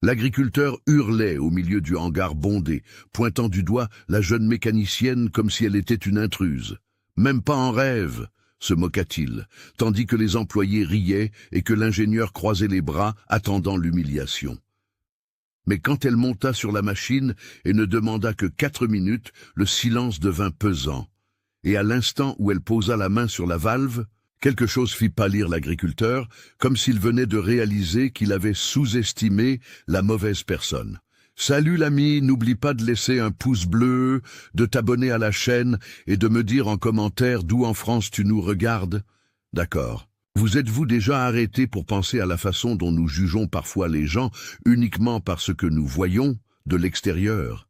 L'agriculteur hurlait au milieu du hangar bondé, pointant du doigt la jeune mécanicienne comme si elle était une intruse. « Même pas en rêve !» se moqua-t-il, tandis que les employés riaient et que l'ingénieur croisait les bras, attendant l'humiliation. Mais quand elle monta sur la machine et ne demanda que 4 minutes, le silence devint pesant. Et à l'instant où elle posa la main sur la valve, quelque chose fit pâlir l'agriculteur, comme s'il venait de réaliser qu'il avait sous-estimé la mauvaise personne. « Salut l'ami, n'oublie pas de laisser un pouce bleu, de t'abonner à la chaîne et de me dire en commentaire d'où en France tu nous regardes. » D'accord. Vous êtes-vous déjà arrêté pour penser à la façon dont nous jugeons parfois les gens uniquement parce que nous voyons de l'extérieur?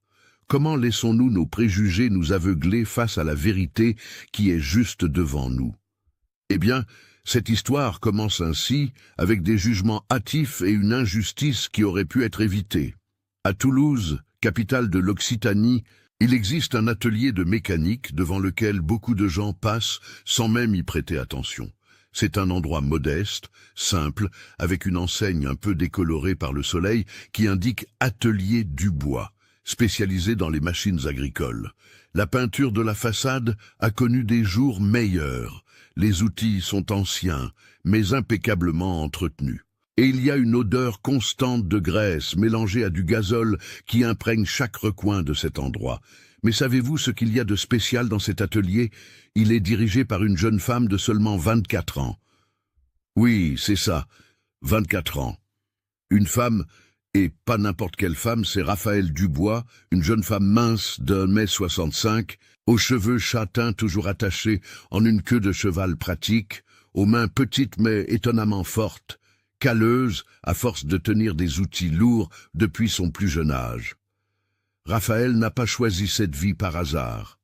Comment laissons-nous nos préjugés nous aveugler face à la vérité qui est juste devant nous? Eh bien, cette histoire commence ainsi, avec des jugements hâtifs et une injustice qui aurait pu être évitée. À Toulouse, capitale de l'Occitanie, il existe un atelier de mécanique devant lequel beaucoup de gens passent sans même y prêter attention. C'est un endroit modeste, simple, avec une enseigne un peu décolorée par le soleil qui indique « Atelier Dubois », spécialisé dans les machines agricoles. La peinture de la façade a connu des jours meilleurs. Les outils sont anciens, mais impeccablement entretenus. Et il y a une odeur constante de graisse mélangée à du gazole qui imprègne chaque recoin de cet endroit. Mais savez-vous ce qu'il y a de spécial dans cet atelier? Il est dirigé par une jeune femme de seulement 24 ans. Oui, c'est ça, 24 ans. Une femme, et pas n'importe quelle femme, c'est Raphaëlle Dubois, une jeune femme mince d'1,65 m, aux cheveux châtains toujours attachés en une queue de cheval pratique, aux mains petites mais étonnamment fortes, calleuse à force de tenir des outils lourds depuis son plus jeune âge. Raphaëlle n'a pas choisi cette vie par hasard.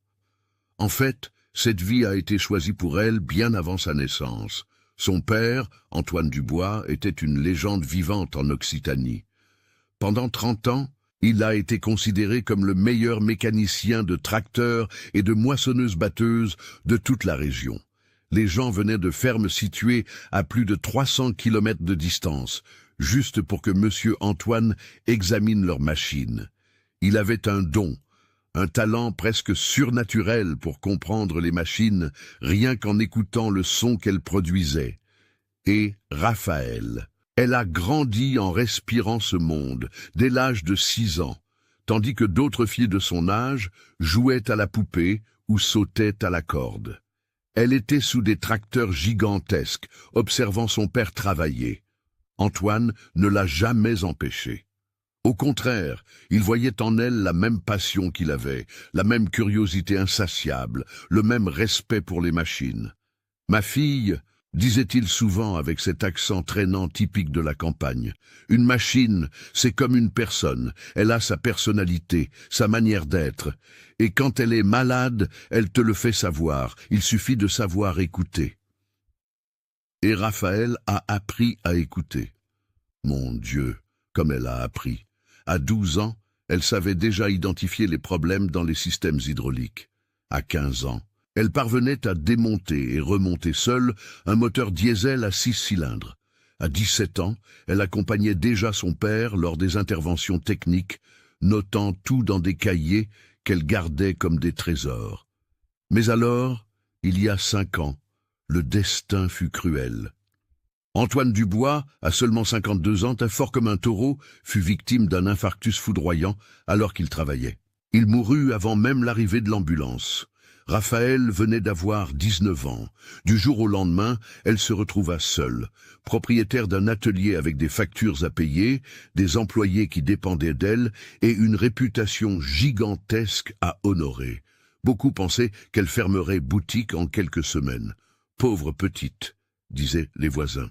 En fait, cette vie a été choisie pour elle bien avant sa naissance. Son père, Antoine Dubois, était une légende vivante en Occitanie. Pendant 30 ans, il a été considéré comme le meilleur mécanicien de tracteurs et de moissonneuses-batteuses de toute la région. Les gens venaient de fermes situées à plus de 300 kilomètres de distance, juste pour que Monsieur Antoine examine leurs machines. Il avait un don, un talent presque surnaturel pour comprendre les machines, rien qu'en écoutant le son qu'elles produisaient. Et Raphaëlle, elle a grandi en respirant ce monde, dès l'âge de 6 ans, tandis que d'autres filles de son âge jouaient à la poupée ou sautaient à la corde. Elle était sous des tracteurs gigantesques, observant son père travailler. Antoine ne l'a jamais empêché. Au contraire, il voyait en elle la même passion qu'il avait, la même curiosité insatiable, le même respect pour les machines. « Ma fille », disait-il souvent avec cet accent traînant typique de la campagne, « une machine, c'est comme une personne, elle a sa personnalité, sa manière d'être, et quand elle est malade, elle te le fait savoir, il suffit de savoir écouter. » Et Raphaëlle a appris à écouter. Mon Dieu, comme elle a appris. À 12 ans, elle savait déjà identifier les problèmes dans les systèmes hydrauliques. À 15 ans, elle parvenait à démonter et remonter seule un moteur diesel à 6 cylindres. À 17 ans, elle accompagnait déjà son père lors des interventions techniques, notant tout dans des cahiers qu'elle gardait comme des trésors. Mais alors, il y a 5 ans, le destin fut cruel. Antoine Dubois, à seulement 52 ans, fort comme un taureau, fut victime d'un infarctus foudroyant alors qu'il travaillait. Il mourut avant même l'arrivée de l'ambulance. Raphaëlle venait d'avoir 19 ans. Du jour au lendemain, elle se retrouva seule, propriétaire d'un atelier avec des factures à payer, des employés qui dépendaient d'elle et une réputation gigantesque à honorer. Beaucoup pensaient qu'elle fermerait boutique en quelques semaines. « Pauvre petite », disaient les voisins.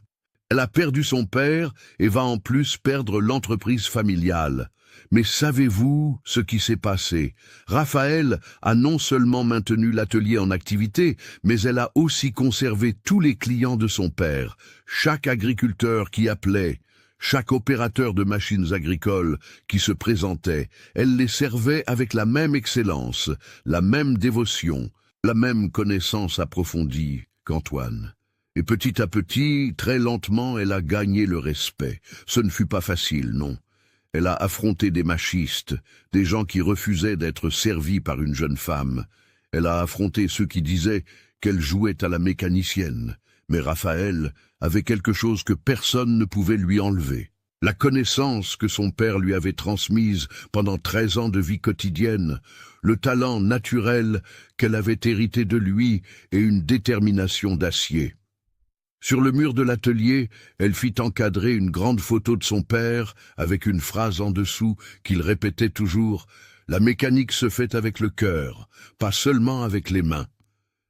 Elle a perdu son père et va en plus perdre l'entreprise familiale. Mais savez-vous ce qui s'est passé? Raphaëlle a non seulement maintenu l'atelier en activité, mais elle a aussi conservé tous les clients de son père. Chaque agriculteur qui appelait, chaque opérateur de machines agricoles qui se présentait, elle les servait avec la même excellence, la même dévotion, la même connaissance approfondie qu'Antoine. Et petit à petit, très lentement, elle a gagné le respect. Ce ne fut pas facile, non. Elle a affronté des machistes, des gens qui refusaient d'être servis par une jeune femme. Elle a affronté ceux qui disaient qu'elle jouait à la mécanicienne. Mais Raphaël avait quelque chose que personne ne pouvait lui enlever. La connaissance que son père lui avait transmise pendant 13 ans de vie quotidienne, le talent naturel qu'elle avait hérité de lui et une détermination d'acier. Sur le mur de l'atelier, elle fit encadrer une grande photo de son père avec une phrase en dessous qu'il répétait toujours « La mécanique se fait avec le cœur, pas seulement avec les mains ».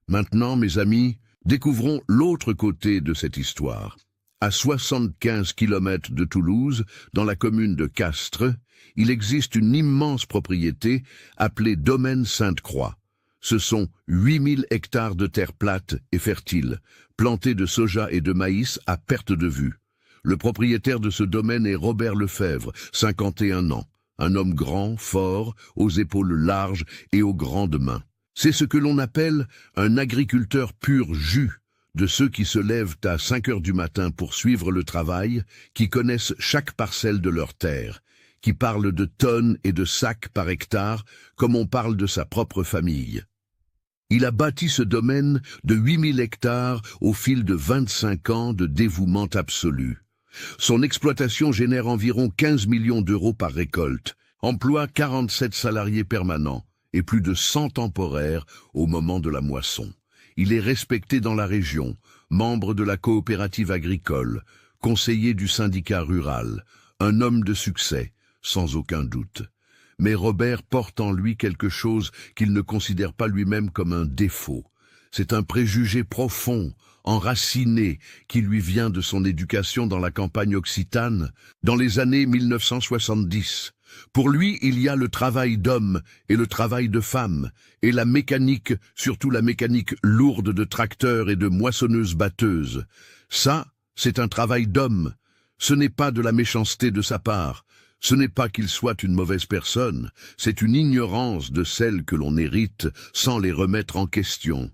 Maintenant, mes amis, découvrons l'autre côté de cette histoire. À 75 kilomètres de Toulouse, dans la commune de Castres, il existe une immense propriété appelée Domaine Sainte-Croix. Ce sont 8000 hectares de terre plate et fertile, plantés de soja et de maïs à perte de vue. Le propriétaire de ce domaine est Robert Lefebvre, 51 ans, un homme grand, fort, aux épaules larges et aux grandes mains. C'est ce que l'on appelle un agriculteur pur jus, de ceux qui se lèvent à 5 heures du matin pour suivre le travail, qui connaissent chaque parcelle de leur terre, qui parlent de tonnes et de sacs par hectare comme on parle de sa propre famille. Il a bâti ce domaine de 8000 hectares au fil de 25 ans de dévouement absolu. Son exploitation génère environ 15 millions d'euros par récolte, emploie 47 salariés permanents et plus de 100 temporaires au moment de la moisson. Il est respecté dans la région, membre de la coopérative agricole, conseiller du syndicat rural, un homme de succès, sans aucun doute. Mais Robert porte en lui quelque chose qu'il ne considère pas lui-même comme un défaut. C'est un préjugé profond, enraciné, qui lui vient de son éducation dans la campagne occitane, dans les années 1970. Pour lui, il y a le travail d'homme et le travail de femme, et la mécanique, surtout la mécanique lourde de tracteurs et de moissonneuses-batteuses. Ça, c'est un travail d'homme. Ce n'est pas de la méchanceté de sa part. Ce n'est pas qu'il soit une mauvaise personne, c'est une ignorance de celles que l'on hérite sans les remettre en question.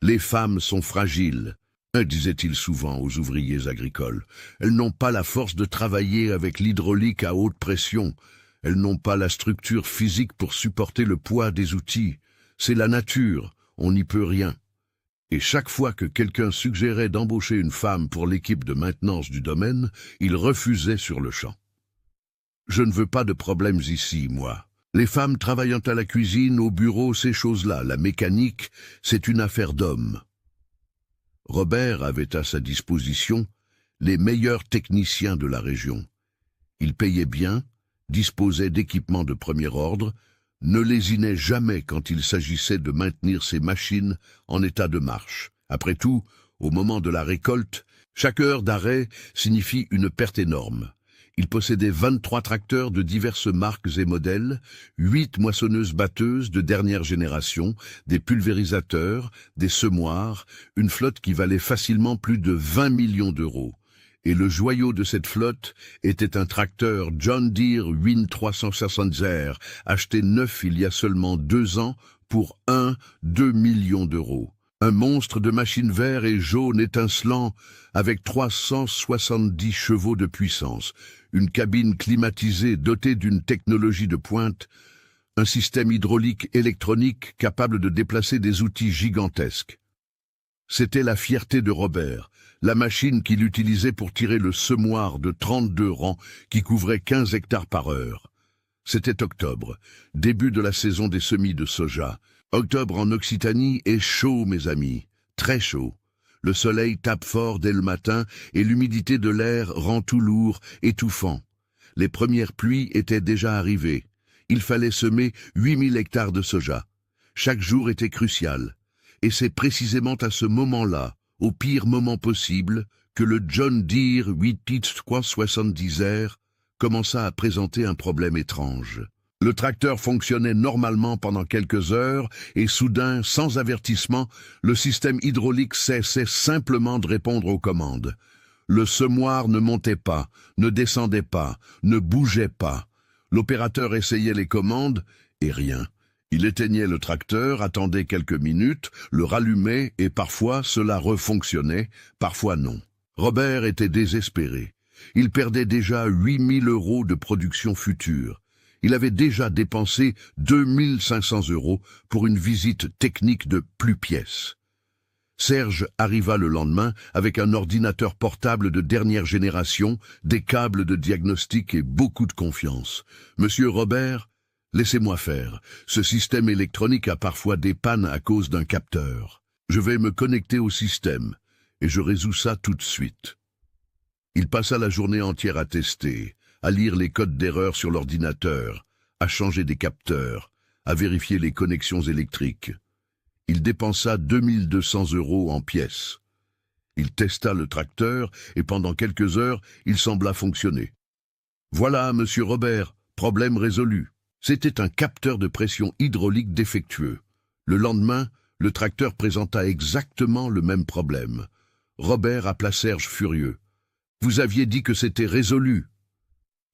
Les femmes sont fragiles, disait-il souvent aux ouvriers agricoles. Elles n'ont pas la force de travailler avec l'hydraulique à haute pression. Elles n'ont pas la structure physique pour supporter le poids des outils. C'est la nature, on n'y peut rien. Et chaque fois que quelqu'un suggérait d'embaucher une femme pour l'équipe de maintenance du domaine, il refusait sur le champ. Je ne veux pas de problèmes ici, moi. Les femmes travaillant à la cuisine, au bureau, ces choses-là, la mécanique, c'est une affaire d'hommes. Robert avait à sa disposition les meilleurs techniciens de la région. Il payait bien, disposait d'équipements de premier ordre, ne lésinait jamais quand il s'agissait de maintenir ses machines en état de marche. Après tout, au moment de la récolte, chaque heure d'arrêt signifie une perte énorme. Il possédait 23 tracteurs de diverses marques et modèles, 8 moissonneuses-batteuses de dernière génération, des pulvérisateurs, des semoirs, une flotte qui valait facilement plus de 20 millions d'euros. Et le joyau de cette flotte était un tracteur John Deere Win 360R, acheté neuf il y a seulement 2 ans pour 2 millions d'euros. Un monstre de machine vert et jaune étincelant avec 370 chevaux de puissance, une cabine climatisée dotée d'une technologie de pointe, un système hydraulique électronique capable de déplacer des outils gigantesques. C'était la fierté de Robert, la machine qu'il utilisait pour tirer le semoir de 32 rangs qui couvrait 15 hectares par heure. C'était octobre, début de la saison des semis de soja. Octobre en Occitanie est chaud, mes amis, très chaud. Le soleil tape fort dès le matin et l'humidité de l'air rend tout lourd, étouffant. Les premières pluies étaient déjà arrivées. Il fallait semer 8000 hectares de soja. Chaque jour était crucial. Et c'est précisément à ce moment-là, au pire moment possible, que le John Deere 8370R commença à présenter un problème étrange. Le tracteur fonctionnait normalement pendant quelques heures et soudain, sans avertissement, le système hydraulique cessait simplement de répondre aux commandes. Le semoir ne montait pas, ne descendait pas, ne bougeait pas. L'opérateur essayait les commandes et rien. Il éteignait le tracteur, attendait quelques minutes, le rallumait et parfois cela refonctionnait, parfois non. Robert était désespéré. Il perdait déjà 8 000 € de production future. Il avait déjà dépensé 2 500 € pour une visite technique de plus pièce. Serge arriva le lendemain avec un ordinateur portable de dernière génération, des câbles de diagnostic et beaucoup de confiance. « Monsieur Robert, laissez-moi faire. Ce système électronique a parfois des pannes à cause d'un capteur. Je vais me connecter au système et je résous ça tout de suite. » Il passa la journée entière à tester, à lire les codes d'erreur sur l'ordinateur, à changer des capteurs, à vérifier les connexions électriques. Il dépensa 2200 € en pièces. Il testa le tracteur et pendant quelques heures, il sembla fonctionner. « Voilà, monsieur Robert, problème résolu. » C'était un capteur de pression hydraulique défectueux. Le lendemain, le tracteur présenta exactement le même problème. Robert appela Serge furieux. « Vous aviez dit que c'était résolu. »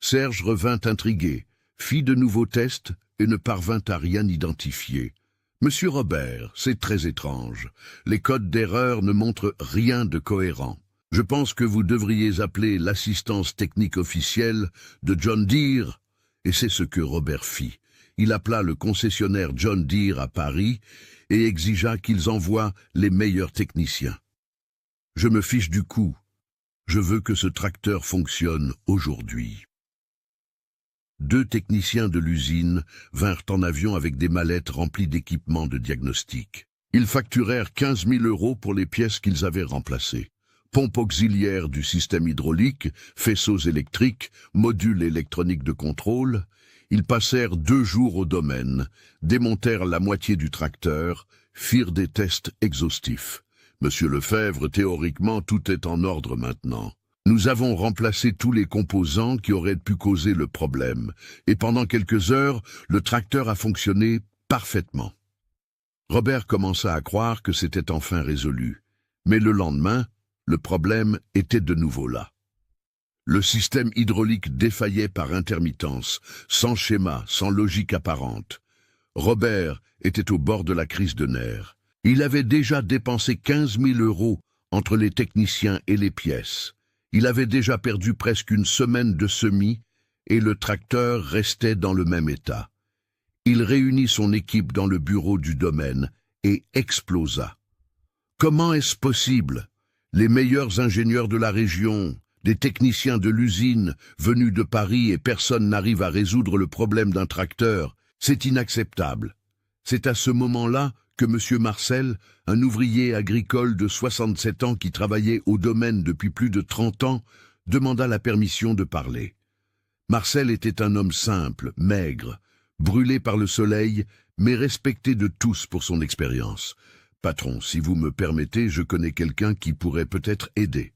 Serge revint intrigué, fit de nouveaux tests et ne parvint à rien identifier. « Monsieur Robert, c'est très étrange. Les codes d'erreur ne montrent rien de cohérent. Je pense que vous devriez appeler l'assistance technique officielle de John Deere. » Et c'est ce que Robert fit. Il appela le concessionnaire John Deere à Paris et exigea qu'ils envoient les meilleurs techniciens. « Je me fiche du coup. Je veux que ce tracteur fonctionne aujourd'hui. » 2 techniciens de l'usine vinrent en avion avec des mallettes remplies d'équipements de diagnostic. Ils facturèrent 15 000 € pour les pièces qu'ils avaient remplacées. Pompe auxiliaire du système hydraulique, faisceaux électriques, modules électroniques de contrôle. Ils passèrent 2 jours au domaine, démontèrent la moitié du tracteur, firent des tests exhaustifs. « Monsieur Lefebvre, théoriquement, tout est en ordre maintenant. Nous avons remplacé tous les composants qui auraient pu causer le problème, et pendant quelques heures, le tracteur a fonctionné parfaitement. » Robert commença à croire que c'était enfin résolu. Mais le lendemain, le problème était de nouveau là. Le système hydraulique défaillait par intermittence, sans schéma, sans logique apparente. Robert était au bord de la crise de nerfs. Il avait déjà dépensé 15 000 € entre les techniciens et les pièces. Il avait déjà perdu presque une semaine de semis et le tracteur restait dans le même état. Il réunit son équipe dans le bureau du domaine et explosa. Comment est-ce possible? Les meilleurs ingénieurs de la région, des techniciens de l'usine venus de Paris et personne n'arrive à résoudre le problème d'un tracteur. C'est inacceptable. C'est à ce moment-là que M. Marcel, un ouvrier agricole de 67 ans qui travaillait au domaine depuis plus de 30 ans, demanda la permission de parler. Marcel était un homme simple, maigre, brûlé par le soleil, mais respecté de tous pour son expérience. « Patron, si vous me permettez, je connais quelqu'un qui pourrait peut-être aider. »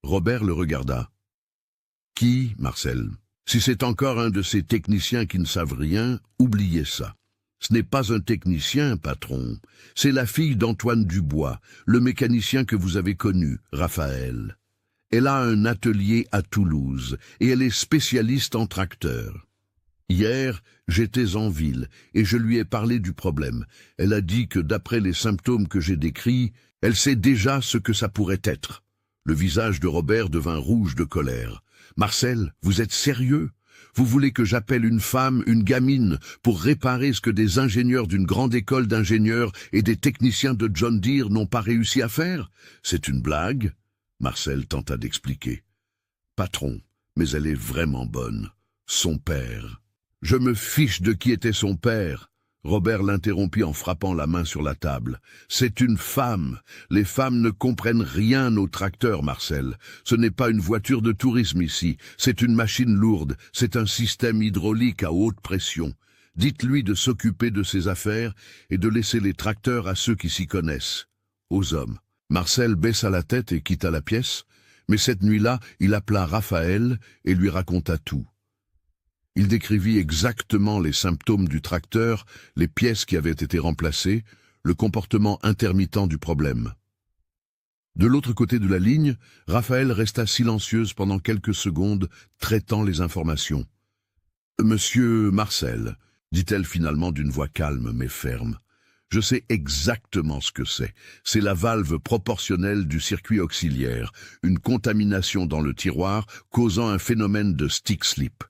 Robert le regarda. « Qui, Marcel? Si c'est encore un de ces techniciens qui ne savent rien, oubliez ça. Ce n'est pas un technicien, patron. C'est la fille d'Antoine Dubois, le mécanicien que vous avez connu, Raphaël. Elle a un atelier à Toulouse et elle est spécialiste en tracteurs. Hier, j'étais en ville et je lui ai parlé du problème. Elle a dit que d'après les symptômes que j'ai décrits, elle sait déjà ce que ça pourrait être. » Le visage de Robert devint rouge de colère. « Marcel, vous êtes sérieux ? Vous voulez que j'appelle une femme, une gamine, pour réparer ce que des ingénieurs d'une grande école d'ingénieurs et des techniciens de John Deere n'ont pas réussi à faire? C'est une blague ?» Marcel tenta d'expliquer. « Patron, mais elle est vraiment bonne. Son père. » « Je me fiche de qui était son père. » Robert l'interrompit en frappant la main sur la table. « C'est une femme. Les femmes ne comprennent rien aux tracteurs, Marcel. Ce n'est pas une voiture de tourisme ici. C'est une machine lourde. C'est un système hydraulique à haute pression. Dites-lui de s'occuper de ses affaires et de laisser les tracteurs à ceux qui s'y connaissent. Aux hommes. » Marcel baissa la tête et quitta la pièce, mais cette nuit-là, il appela Raphaël et lui raconta tout. Il décrivit exactement les symptômes du tracteur, les pièces qui avaient été remplacées, le comportement intermittent du problème. De l'autre côté de la ligne, Raphaël resta silencieuse pendant quelques secondes, traitant les informations. « Monsieur Marcel, dit-elle finalement d'une voix calme mais ferme, Je sais exactement ce que c'est. C'est la valve proportionnelle du circuit auxiliaire, une contamination dans le tiroir causant un phénomène de stick slip.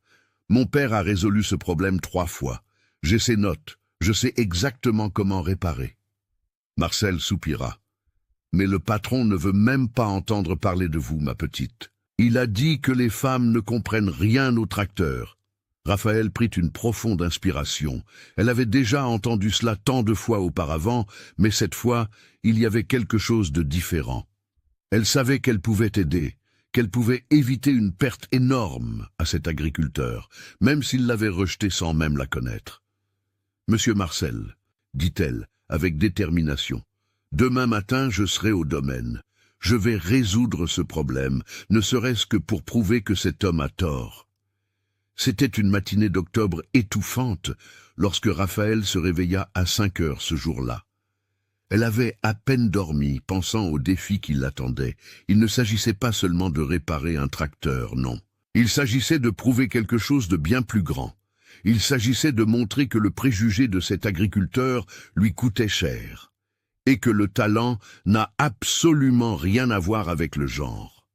Mon père a résolu ce problème 3 fois. J'ai ses notes, je sais exactement comment réparer. Marcel soupira. Mais le patron ne veut même pas entendre parler de vous, ma petite. Il a dit que les femmes ne comprennent rien au tracteur. Raphaël prit une profonde inspiration. Elle avait déjà entendu cela tant de fois auparavant, mais cette fois, il y avait quelque chose de différent. Elle savait qu'elle pouvait aider, qu'elle pouvait éviter une perte énorme à cet agriculteur, même s'il l'avait rejeté sans même la connaître. « Monsieur Marcel, dit-elle, avec détermination, demain matin je serai au domaine. Je vais résoudre ce problème, ne serait-ce que pour prouver que cet homme a tort. » C'était une matinée d'octobre étouffante lorsque Raphaël se réveilla à 5 heures ce jour-là. Elle avait à peine dormi, pensant au défi qui l'attendait. Il ne s'agissait pas seulement de réparer un tracteur, non. Il s'agissait de prouver quelque chose de bien plus grand. Il s'agissait de montrer que le préjugé de cet agriculteur lui coûtait cher, et que le talent n'a absolument rien à voir avec le genre.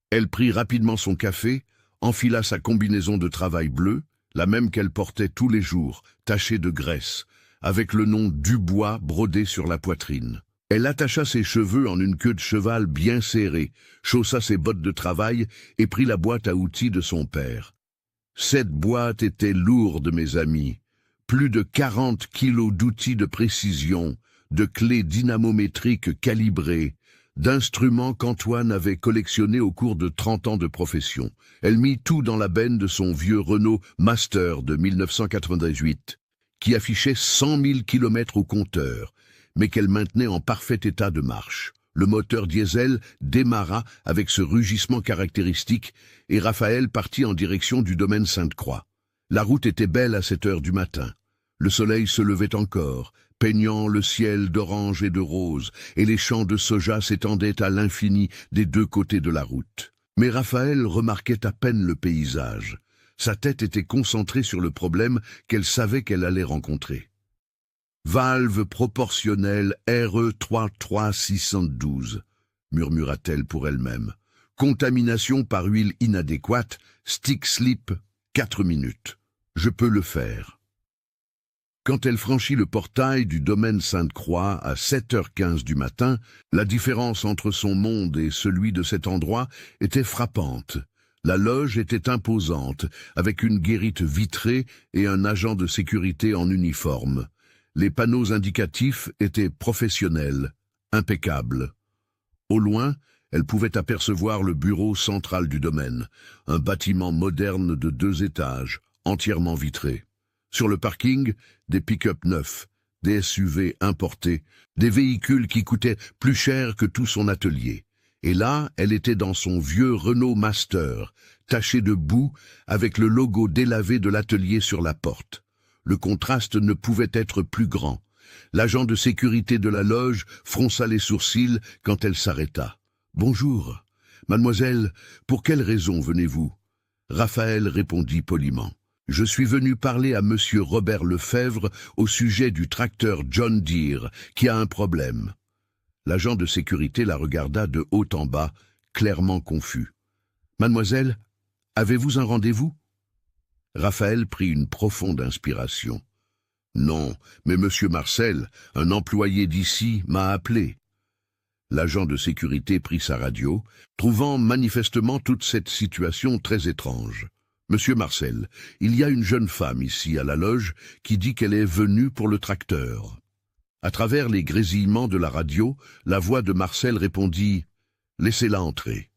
Elle prit rapidement son café, enfila sa combinaison de travail bleue, la même qu'elle portait tous les jours, tachée de graisse, avec le nom Dubois brodé sur la poitrine. Elle attacha ses cheveux en une queue de cheval bien serrée, chaussa ses bottes de travail et prit la boîte à outils de son père. Cette boîte était lourde, mes amis. Plus de 40 kilos d'outils de précision, de clés dynamométriques calibrées, d'instruments qu'Antoine avait collectionnés au cours de 30 ans de profession. Elle mit tout dans la benne de son vieux Renault Master de 1998, qui affichait 100 000 kilomètres au compteur, mais qu'elle maintenait en parfait état de marche. Le moteur diesel démarra avec ce rugissement caractéristique et Raphaël partit en direction du domaine Sainte-Croix. La route était belle à 7 heures du matin. Le soleil se levait encore, peignant le ciel d'orange et de rose, et les champs de soja s'étendaient à l'infini des 2 côtés de la route. Mais Raphaël remarquait à peine le paysage. Sa tête était concentrée sur le problème qu'elle savait qu'elle allait rencontrer. Valve proportionnelle RE 33612, murmura-t-elle pour elle-même. Contamination par huile inadéquate, stick slip, 4 minutes. Je peux le faire. Quand elle franchit le portail du domaine Sainte-Croix à 7h15 du matin, la différence entre son monde et celui de cet endroit était frappante. La loge était imposante, avec une guérite vitrée et un agent de sécurité en uniforme. Les panneaux indicatifs étaient professionnels, impeccables. Au loin, elle pouvait apercevoir le bureau central du domaine, un bâtiment moderne de 2 étages, entièrement vitré. Sur le parking, des pick-up neufs, des SUV importés, des véhicules qui coûtaient plus cher que tout son atelier. Et là, elle était dans son vieux Renault Master, taché de boue, avec le logo délavé de l'atelier sur la porte. Le contraste ne pouvait être plus grand. L'agent de sécurité de la loge fronça les sourcils quand elle s'arrêta. « Bonjour. Mademoiselle, pour quelle raison venez-vous » Raphaël répondit poliment. « Je suis venu parler à monsieur Robert Lefebvre au sujet du tracteur John Deere, qui a un problème. » L'agent de sécurité la regarda de haut en bas, clairement confus. « Mademoiselle, avez-vous un rendez-vous » Raphaël prit une profonde inspiration. « Non, mais monsieur Marcel, un employé d'ici, m'a appelé. » L'agent de sécurité prit sa radio, trouvant manifestement toute cette situation très étrange. « Monsieur Marcel, il y a une jeune femme ici à la loge qui dit qu'elle est venue pour le tracteur. » À travers les grésillements de la radio, la voix de Marcel répondit « Laissez-la entrer. »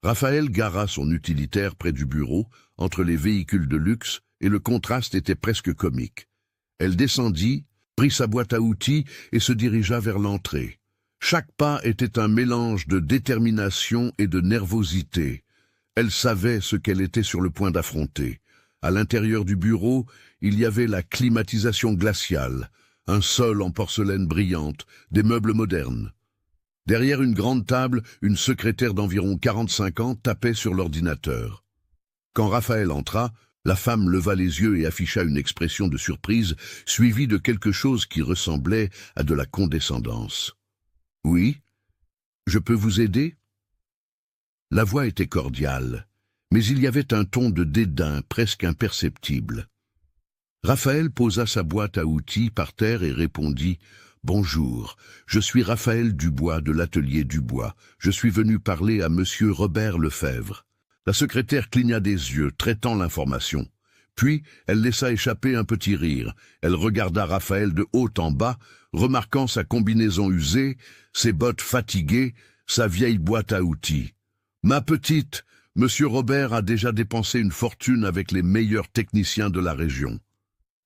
Raphaël gara son utilitaire près du bureau, entre les véhicules de luxe, et le contraste était presque comique. Elle descendit, prit sa boîte à outils et se dirigea vers l'entrée. Chaque pas était un mélange de détermination et de nervosité. Elle savait ce qu'elle était sur le point d'affronter. À l'intérieur du bureau, il y avait la climatisation glaciale, un sol en porcelaine brillante, des meubles modernes. Derrière une grande table, une secrétaire d'environ 45 ans tapait sur l'ordinateur. Quand Raphaël entra, La femme leva les yeux et afficha une expression de surprise, suivie de quelque chose qui ressemblait à de la condescendance. « Oui, je peux vous aider ?» La voix était cordiale, mais il y avait un ton de dédain presque imperceptible. Raphaël posa sa boîte à outils par terre et répondit « Bonjour, je suis Raphaël Dubois de l'atelier Dubois. Je suis venu parler à monsieur Robert Lefebvre. » La secrétaire cligna des yeux, traitant l'information. Puis, elle laissa échapper un petit rire. Elle regarda Raphaël de haut en bas, remarquant sa combinaison usée, ses bottes fatiguées, sa vieille boîte à outils. « Ma petite, monsieur Robert a déjà dépensé une fortune avec les meilleurs techniciens de la région. »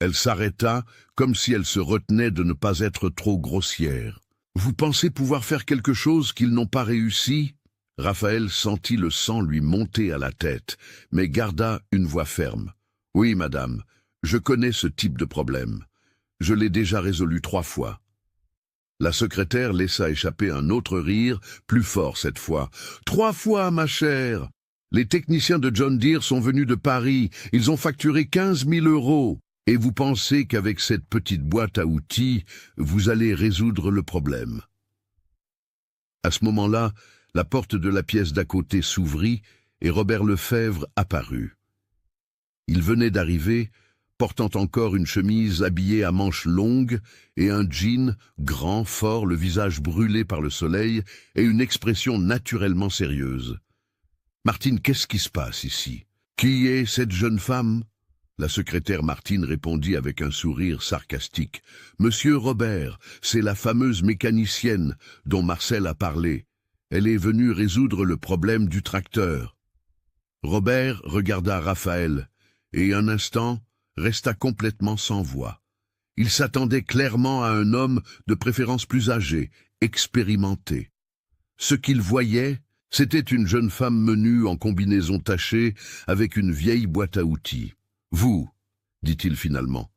Elle s'arrêta, comme si elle se retenait de ne pas être trop grossière. « Vous pensez pouvoir faire quelque chose qu'ils n'ont pas réussi ?» Raphaël sentit le sang lui monter à la tête, mais garda une voix ferme. « Oui, madame, je connais ce type de problème. Je l'ai déjà résolu 3 fois. » La secrétaire laissa échapper un autre rire, plus fort cette fois. « 3 fois, ma chère! Les techniciens de John Deere sont venus de Paris. Ils ont facturé 15 000 €. Et vous pensez qu'avec cette petite boîte à outils, vous allez résoudre le problème. » À ce moment-là, la porte de la pièce d'à côté s'ouvrit et Robert Lefebvre apparut. Il venait d'arriver, portant encore une chemise habillée à manches longues et un jean grand, fort, le visage brûlé par le soleil et une expression naturellement sérieuse. « Martine, qu'est-ce qui se passe ici? Qui est cette jeune femme ?» La secrétaire Martine répondit avec un sourire sarcastique. « Monsieur Robert, c'est la fameuse mécanicienne dont Marcel a parlé. Elle est venue résoudre le problème du tracteur. » Robert regarda Raphaël et un instant resta complètement sans voix. Il s'attendait clairement à un homme de préférence plus âgé, expérimenté. Ce qu'il voyait, c'était une jeune femme menue en combinaison tachée avec une vieille boîte à outils. « Vous, dit-il finalement,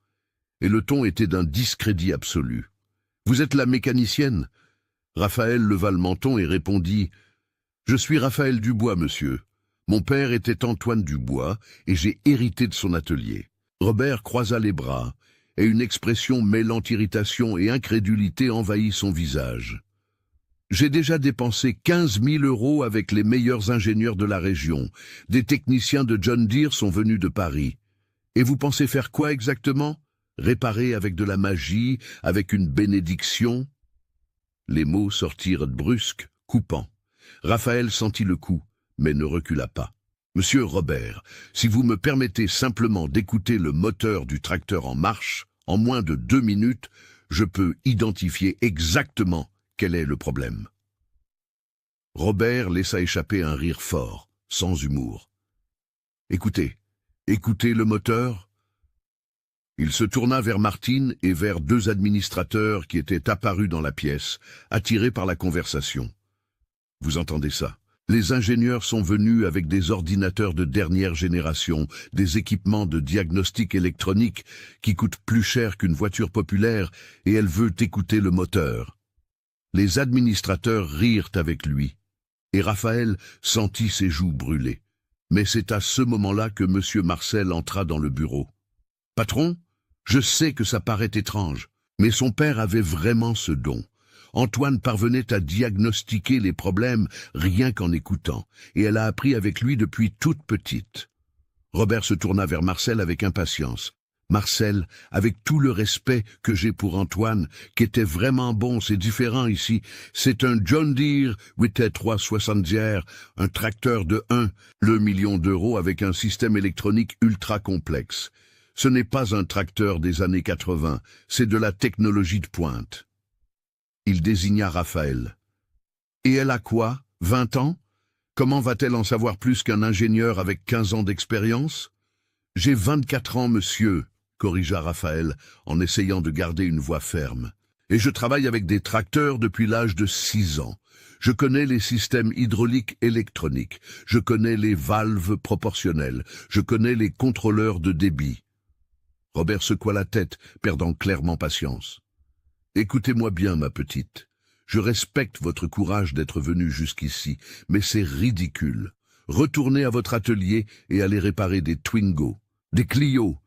et le ton était d'un discrédit absolu. Vous êtes la mécanicienne ? » Raphaël leva le menton et répondit « Je suis Raphaël Dubois, monsieur. Mon père était Antoine Dubois et j'ai hérité de son atelier. » Robert croisa les bras et une expression mêlant irritation et incrédulité envahit son visage. « J'ai déjà dépensé 15 000 € avec les meilleurs ingénieurs de la région. Des techniciens de John Deere sont venus de Paris. Et vous pensez faire quoi exactement? Réparer avec de la magie, avec une bénédiction ?» Les mots sortirent brusques, coupants. Raphaël sentit le coup, mais ne recula pas. « Monsieur Robert, si vous me permettez simplement d'écouter le moteur du tracteur en marche, en moins de 2 minutes, je peux identifier exactement quel est le problème. » Robert laissa échapper un rire fort, sans humour. « Écoutez le moteur ?» Il se tourna vers Martine et vers 2 administrateurs qui étaient apparus dans la pièce, attirés par la conversation. « Vous entendez ça? Les ingénieurs sont venus avec des ordinateurs de dernière génération, des équipements de diagnostic électronique qui coûtent plus cher qu'une voiture populaire et elle veut écouter le moteur. » Les administrateurs rirent avec lui et Raphaël sentit ses joues brûler. Mais c'est à ce moment-là que M. Marcel entra dans le bureau. « Patron, je sais que ça paraît étrange, mais son père avait vraiment ce don. Antoine parvenait à diagnostiquer les problèmes rien qu'en écoutant, et elle a appris avec lui depuis toute petite. » Robert se tourna vers Marcel avec impatience. « Marcel, avec tout le respect que j'ai pour Antoine, qui était vraiment bon, c'est différent ici. C'est un John Deere 8 370, un tracteur de 1 million d'euros avec un système électronique ultra complexe. Ce n'est pas un tracteur des années 80, c'est de la technologie de pointe. » Il désigna Raphaël. « Et elle a quoi? 20 ans? Comment va-t-elle en savoir plus qu'un ingénieur avec 15 ans d'expérience? »« J'ai 24 ans, monsieur, » corrigea Raphaël en essayant de garder une voix ferme. « Et je travaille avec des tracteurs depuis l'âge de 6 ans. Je connais les systèmes hydrauliques électroniques, je connais les valves proportionnelles, je connais les contrôleurs de débit. » Robert secoua la tête, perdant clairement patience. « Écoutez-moi bien, ma petite. Je respecte votre courage d'être venue jusqu'ici, mais c'est ridicule. Retournez à votre atelier et allez réparer des Twingo. des Clio.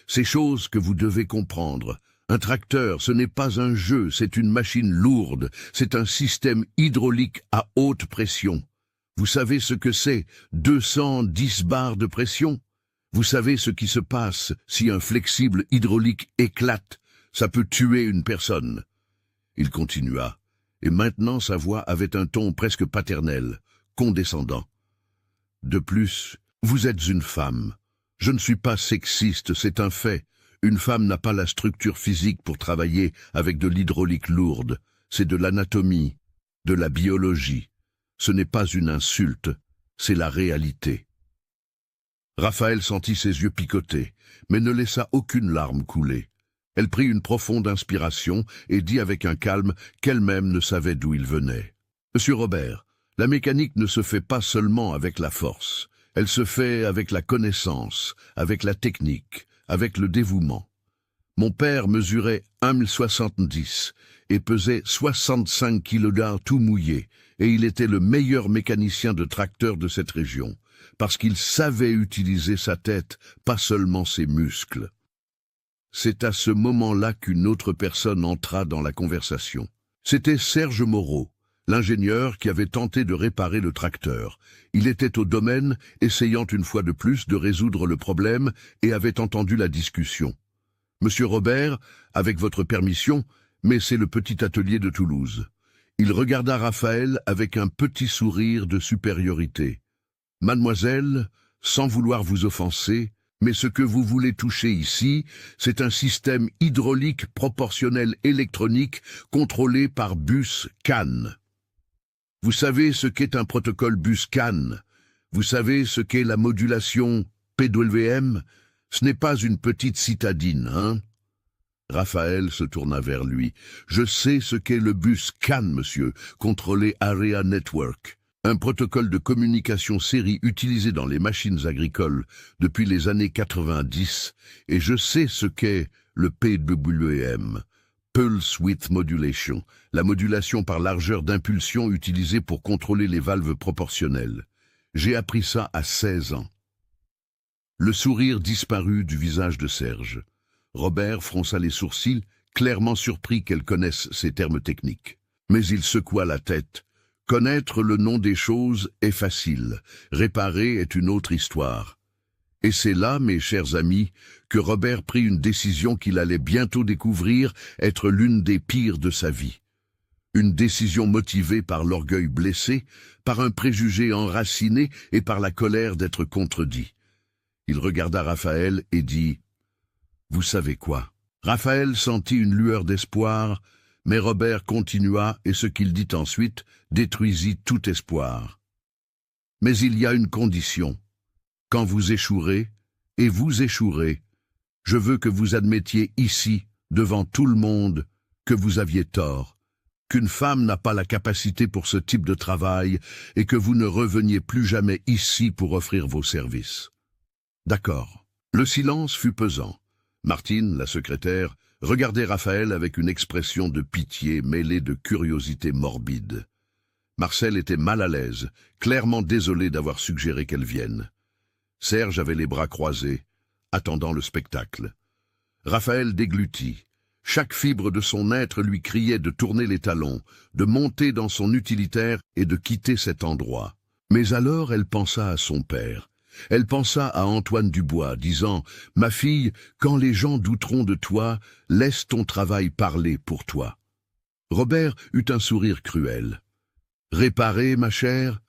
Ces choses que vous devez comprendre. Un tracteur, ce n'est pas un jeu, c'est une machine lourde, c'est un système hydraulique à haute pression. Vous savez ce que c'est, 210 bars de pression? Vous savez ce qui se passe si un flexible hydraulique éclate, ça peut tuer une personne. Il continua, et maintenant sa voix avait un ton presque paternel, condescendant. De plus, vous êtes une femme. Je ne suis pas sexiste, c'est un fait. Une femme n'a pas la structure physique pour travailler avec de l'hydraulique lourde. C'est de l'anatomie, de la biologie. Ce n'est pas une insulte, c'est la réalité. Raphaël sentit ses yeux picoter, mais ne laissa aucune larme couler. Elle prit une profonde inspiration et dit avec un calme qu'elle-même ne savait d'où il venait. « Monsieur Robert, la mécanique ne se fait pas seulement avec la force. Elle se fait avec la connaissance, avec la technique, avec le dévouement. Mon père mesurait 1,70 m et pesait 65 kg tout mouillé, et il était le meilleur mécanicien de tracteur de cette région, parce qu'il savait utiliser sa tête, pas seulement ses muscles. » C'est à ce moment-là qu'une autre personne entra dans la conversation. C'était Serge Moreau, l'ingénieur qui avait tenté de réparer le tracteur. Il était au domaine, essayant une fois de plus de résoudre le problème, et avait entendu la discussion. « Monsieur Robert, avec votre permission, mais c'est le petit atelier de Toulouse. » Il regarda Raphaël avec un petit sourire de supériorité. « Mademoiselle, sans vouloir vous offenser, mais ce que vous voulez toucher ici, c'est un système hydraulique proportionnel électronique contrôlé par bus CAN. Vous savez ce qu'est un protocole bus CAN? Vous savez ce qu'est la modulation PWM? Ce n'est pas une petite citadine, hein? » Raphaël se tourna vers lui. « Je sais ce qu'est le bus CAN, monsieur, contrôlé Area Network. Un protocole de communication série utilisé dans les machines agricoles depuis les années 90, et je sais ce qu'est le PWM, Pulse Width Modulation, la modulation par largeur d'impulsion utilisée pour contrôler les valves proportionnelles. J'ai appris ça à 16 ans. » Le sourire disparut du visage de Serge. Robert fronça les sourcils, clairement surpris qu'elle connaisse ces termes techniques. Mais il secoua la tête. Connaître le nom des choses est facile, réparer est une autre histoire. Et c'est là, mes chers amis, que Robert prit une décision qu'il allait bientôt découvrir être l'une des pires de sa vie. Une décision motivée par l'orgueil blessé, par un préjugé enraciné et par la colère d'être contredit. Il regarda Raphaël et dit « Vous savez quoi ?» Raphaël sentit une lueur d'espoir, mais Robert continua et ce qu'il dit ensuite détruisit tout espoir. « Mais il y a une condition. Quand vous échouerez, et vous échouerez, je veux que vous admettiez ici, devant tout le monde, que vous aviez tort, qu'une femme n'a pas la capacité pour ce type de travail et que vous ne reveniez plus jamais ici pour offrir vos services. » D'accord. Le silence fut pesant. Martine, la secrétaire, regardait Raphaël avec une expression de pitié mêlée de curiosité morbide. Marcel était mal à l'aise, clairement désolé d'avoir suggéré qu'elle vienne. Serge avait les bras croisés, attendant le spectacle. Raphaël déglutit. Chaque fibre de son être lui criait de tourner les talons, de monter dans son utilitaire et de quitter cet endroit. Mais alors elle pensa à son père. Elle pensa à Antoine Dubois, disant « Ma fille, quand les gens douteront de toi, laisse ton travail parler pour toi. » Robert eut un sourire cruel. « Réparer, ma chère?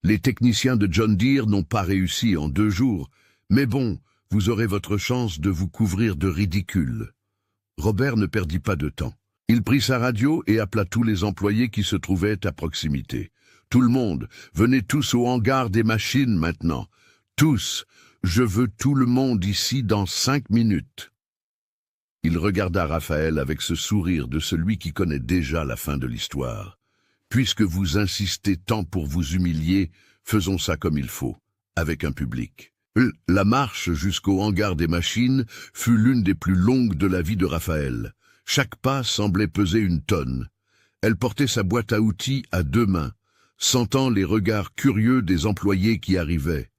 Les techniciens de John Deere n'ont pas réussi en 2 jours, mais bon, vous aurez votre chance de vous couvrir de ridicule. » Robert ne perdit pas de temps. Il prit sa radio et appela tous les employés qui se trouvaient à proximité. « Tout le monde, venez tous au hangar des machines maintenant. Tous, je veux tout le monde ici dans 5 minutes. » Il regarda Raphaël avec ce sourire de celui qui connaît déjà la fin de l'histoire. « Puisque vous insistez tant pour vous humilier, faisons ça comme il faut, avec un public. » La marche jusqu'au hangar des machines fut l'une des plus longues de la vie de Raphaël. Chaque pas semblait peser 1 tonne. Elle portait sa boîte à outils à 2 mains, sentant les regards curieux des employés qui arrivaient.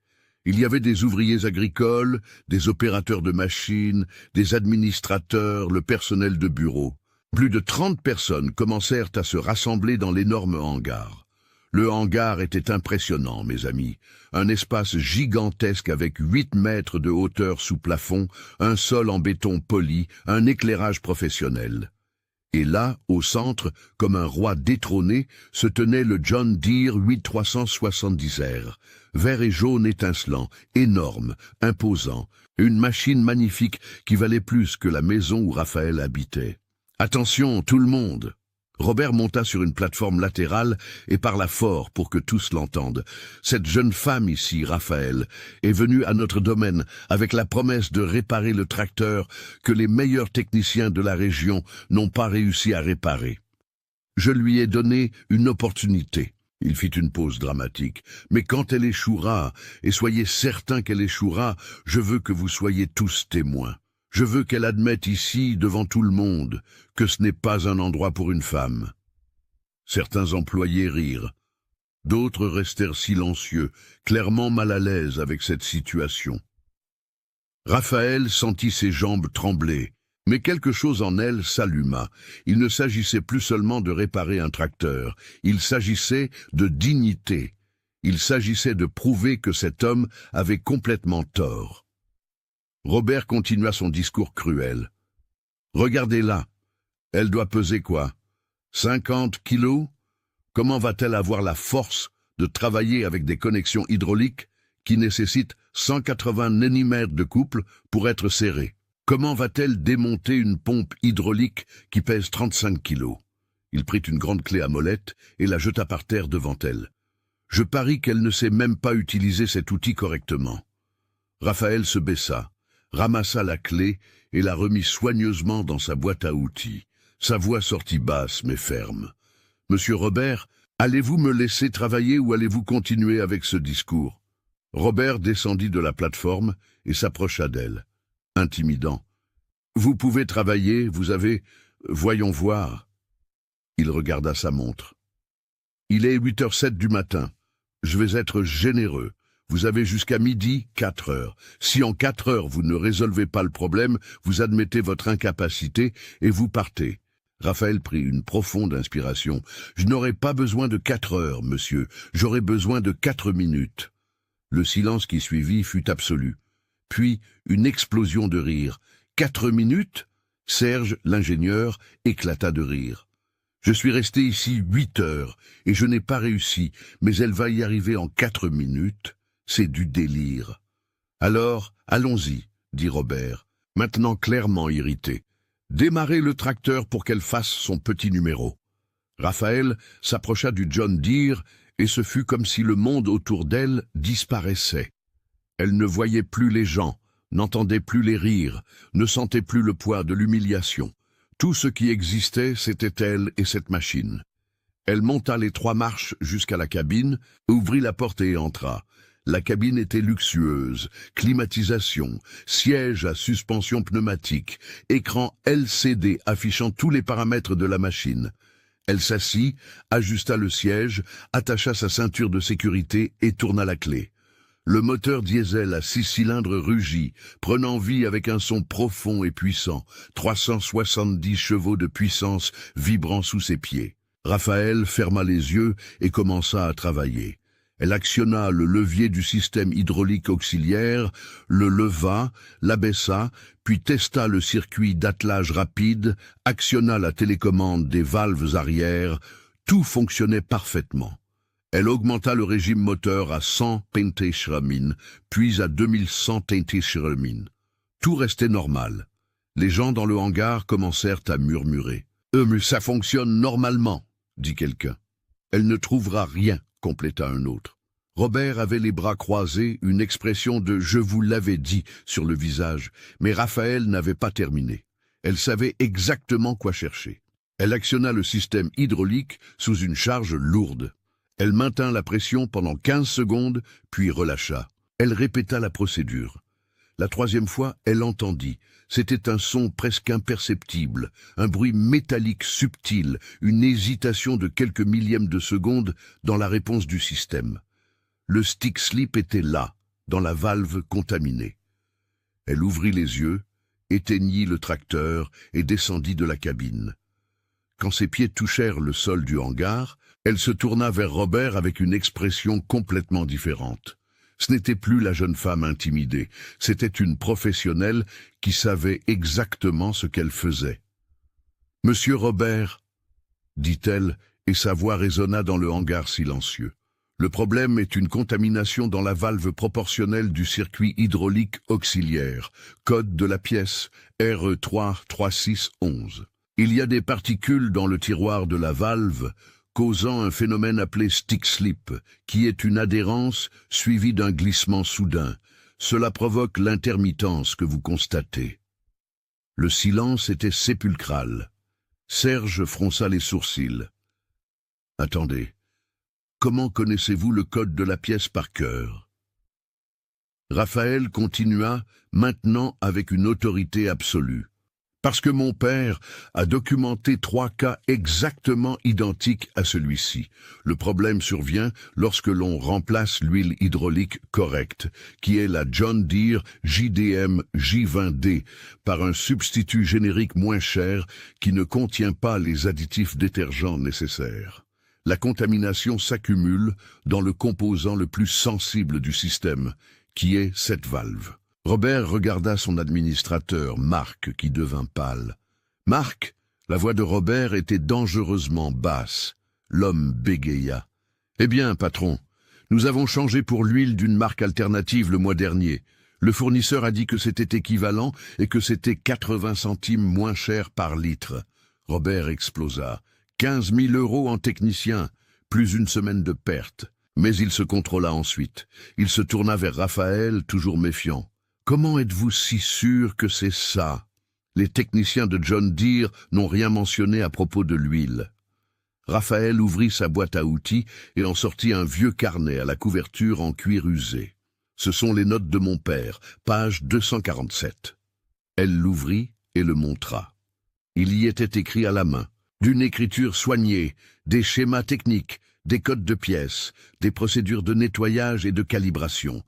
Il y avait des ouvriers agricoles, des opérateurs de machines, des administrateurs, le personnel de bureau. Plus de 30 personnes commencèrent à se rassembler dans l'énorme hangar. Le hangar était impressionnant, mes amis. Un espace gigantesque avec 8 mètres de hauteur sous plafond, un sol en béton poli, un éclairage professionnel. Et là, au centre, comme un roi détrôné, se tenait le John Deere 8370R, vert et jaune étincelant, énorme, imposant, une machine magnifique qui valait plus que la maison où Raphaël habitait. Attention, tout le monde! Robert monta sur une plateforme latérale et parla fort pour que tous l'entendent. Cette jeune femme ici, Raphaël, est venue à notre domaine avec la promesse de réparer le tracteur que les meilleurs techniciens de la région n'ont pas réussi à réparer. Je lui ai donné une opportunité. Il fit une pause dramatique. Mais quand elle échouera, et soyez certains qu'elle échouera, je veux que vous soyez tous témoins. Je veux qu'elle admette ici, devant tout le monde, que ce n'est pas un endroit pour une femme. Certains employés rirent. D'autres restèrent silencieux, clairement mal à l'aise avec cette situation. Raphaël sentit ses jambes trembler, mais quelque chose en elle s'alluma. Il ne s'agissait plus seulement de réparer un tracteur, il s'agissait de dignité. Il s'agissait de prouver que cet homme avait complètement tort. Robert continua son discours cruel. « Regardez-la. Elle doit peser quoi? 50 kilos? Comment va-t-elle avoir la force de travailler avec des connexions hydrauliques qui nécessitent 180 Nm de couple pour être serrées? Comment va-t-elle démonter une pompe hydraulique qui pèse 35 kilos? » Il prit une grande clé à molette et la jeta par terre devant elle. Je parie qu'elle ne sait même pas utiliser cet outil correctement. Raphaël se baissa, ramassa la clé et la remit soigneusement dans sa boîte à outils. Sa voix sortit basse mais ferme. « Monsieur Robert, allez-vous me laisser travailler ou allez-vous continuer avec ce discours ?» Robert descendit de la plateforme et s'approcha d'elle, intimidant. « Vous pouvez travailler, vous avez... Voyons voir. » Il regarda sa montre. « Il est 8h07 du matin. Je vais être généreux. Vous avez jusqu'à midi, 4 heures. Si en 4 heures vous ne résolvez pas le problème, vous admettez votre incapacité et vous partez. » Raphaël prit une profonde inspiration. « Je n'aurai pas besoin de 4 heures, monsieur. J'aurai besoin de 4 minutes. » Le silence qui suivit fut absolu. Puis une explosion de rire. « 4 minutes ?» Serge, l'ingénieur, éclata de rire. « Je suis resté ici 8 heures et je n'ai pas réussi, mais elle va y arriver en 4 minutes. C'est du délire. »« Alors, allons-y, » dit Robert, maintenant clairement irrité. « Démarrez le tracteur pour qu'elle fasse son petit numéro. » Raphaël s'approcha du John Deere et ce fut comme si le monde autour d'elle disparaissait. Elle ne voyait plus les gens, n'entendait plus les rires, ne sentait plus le poids de l'humiliation. Tout ce qui existait, c'était elle et cette machine. Elle monta les 3 marches jusqu'à la cabine, ouvrit la porte et entra. La cabine était luxueuse, climatisation, siège à suspension pneumatique, écran LCD affichant tous les paramètres de la machine. Elle s'assit, ajusta le siège, attacha sa ceinture de sécurité et tourna la clé. Le moteur diesel à 6 cylindres rugit, prenant vie avec un son profond et puissant, 370 chevaux de puissance vibrant sous ses pieds. Raphaël ferma les yeux et commença à travailler. Elle actionna le levier du système hydraulique auxiliaire, le leva, l'abaissa, puis testa le circuit d'attelage rapide, actionna la télécommande des valves arrière. Tout fonctionnait parfaitement. Elle augmenta le régime moteur à 100 Pentéschramin, puis à 2100 Pentéschramin. Tout restait normal. Les gens dans le hangar commencèrent à murmurer. « Mais ça fonctionne normalement », dit quelqu'un. « Elle ne trouvera rien », compléta un autre. Robert avait les bras croisés, une expression de « je vous l'avais dit » sur le visage, mais Raphaël n'avait pas terminé. Elle savait exactement quoi chercher. Elle actionna le système hydraulique sous une charge lourde. Elle maintint la pression pendant 15 secondes, puis relâcha. Elle répéta la procédure. La 3e fois, elle entendit. C'était un son presque imperceptible, un bruit métallique subtil, une hésitation de quelques millièmes de seconde dans la réponse du système. Le stick slip était là, dans la valve contaminée. Elle ouvrit les yeux, éteignit le tracteur et descendit de la cabine. Quand ses pieds touchèrent le sol du hangar, elle se tourna vers Robert avec une expression complètement différente. Ce n'était plus la jeune femme intimidée, c'était une professionnelle qui savait exactement ce qu'elle faisait. « Monsieur Robert », dit-elle, et sa voix résonna dans le hangar silencieux. « Le problème est une contamination dans la valve proportionnelle du circuit hydraulique auxiliaire, code de la pièce RE33611. Il y a des particules dans le tiroir de la valve, causant un phénomène appelé stick slip, qui est une adhérence suivie d'un glissement soudain. Cela provoque l'intermittence que vous constatez. » Le silence était sépulcral. Serge fronça les sourcils. « Attendez, comment connaissez-vous le code de la pièce par cœur ?» Raphaël continua, maintenant avec une autorité absolue. Parce que mon père a documenté 3 cas exactement identiques à celui-ci. Le problème survient lorsque l'on remplace l'huile hydraulique correcte, qui est la John Deere JDM J20D, par un substitut générique moins cher qui ne contient pas les additifs détergents nécessaires. La contamination s'accumule dans le composant le plus sensible du système, qui est cette valve. Robert regarda son administrateur, Marc, qui devint pâle. « Marc !» La voix de Robert était dangereusement basse. L'homme bégaya. « Eh bien, patron, nous avons changé pour l'huile d'une marque alternative le mois dernier. Le fournisseur a dit que c'était équivalent et que c'était 80 centimes moins cher par litre. » Robert explosa. 15 000 € en technicien, plus une semaine de perte. Mais il se contrôla ensuite. Il se tourna vers Raphaël, toujours méfiant. « Comment êtes-vous si sûr que c'est ça? Les techniciens de John Deere n'ont rien mentionné à propos de l'huile. » Raphaël ouvrit sa boîte à outils et en sortit un vieux carnet à la couverture en cuir usé. « Ce sont les notes de mon père, page 247. » Elle l'ouvrit et le montra. Il y était écrit à la main, d'une écriture soignée, des schémas techniques, des codes de pièces, des procédures de nettoyage et de calibration.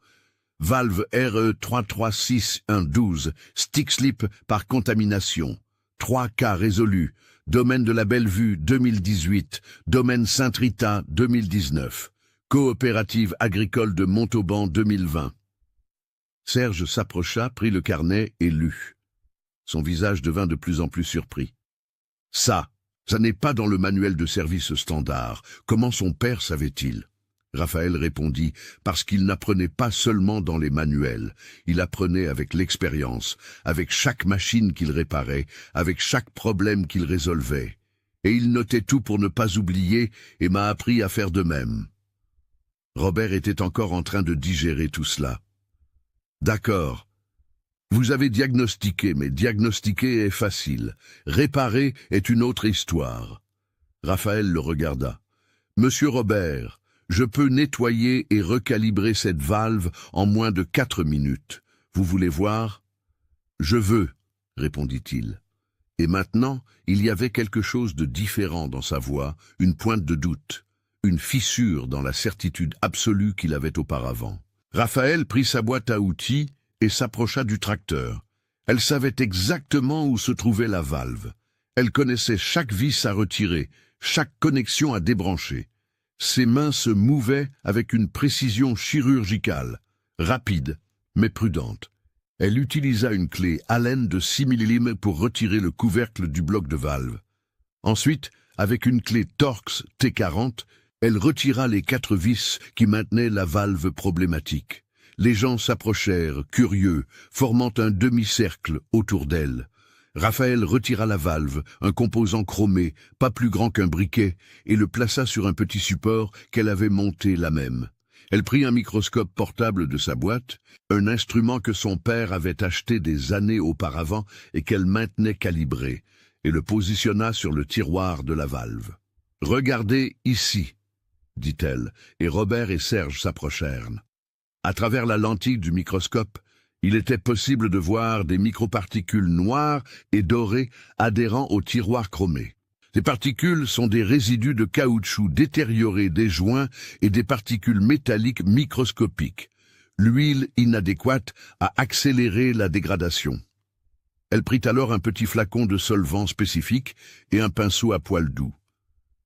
Valve RE33612, stick slip par contamination. 3 cas résolus. Domaine de la Bellevue 2018, domaine Saint-Rita 2019. Coopérative agricole de Montauban 2020. Serge s'approcha, prit le carnet et lut. Son visage devint de plus en plus surpris. Ça n'est pas dans le manuel de service standard. Comment son père savait-il? Raphaël répondit, parce qu'il n'apprenait pas seulement dans les manuels, il apprenait avec l'expérience, avec chaque machine qu'il réparait, avec chaque problème qu'il résolvait. Et il notait tout pour ne pas oublier et m'a appris à faire de même. Robert était encore en train de digérer tout cela. D'accord. Vous avez diagnostiqué, mais diagnostiquer est facile. Réparer est une autre histoire. Raphaël le regarda. Monsieur Robert, je peux nettoyer et recalibrer cette valve en moins de 4 minutes. Vous voulez voir? Je veux, répondit-il. Et maintenant, il y avait quelque chose de différent dans sa voix, une pointe de doute, une fissure dans la certitude absolue qu'il avait auparavant. Raphaël prit sa boîte à outils et s'approcha du tracteur. Elle savait exactement où se trouvait la valve. Elle connaissait chaque vis à retirer, chaque connexion à débrancher. Ses mains se mouvaient avec une précision chirurgicale, rapide, mais prudente. Elle utilisa une clé Allen de 6 mm pour retirer le couvercle du bloc de valve. Ensuite, avec une clé Torx T40, elle retira les 4 vis qui maintenaient la valve problématique. Les gens s'approchèrent, curieux, formant un demi-cercle autour d'elle. Raphaël retira la valve, un composant chromé, pas plus grand qu'un briquet, et le plaça sur un petit support qu'elle avait monté là même. Elle prit un microscope portable de sa boîte, un instrument que son père avait acheté des années auparavant et qu'elle maintenait calibré, et le positionna sur le tiroir de la valve. « Regardez ici », dit-elle, et Robert et Serge s'approchèrent. À travers la lentille du microscope, il était possible de voir des microparticules noires et dorées adhérant au tiroir chromé. Ces particules sont des résidus de caoutchouc détériorés des joints et des particules métalliques microscopiques. L'huile inadéquate a accéléré la dégradation. Elle prit alors un petit flacon de solvant spécifique et un pinceau à poil doux.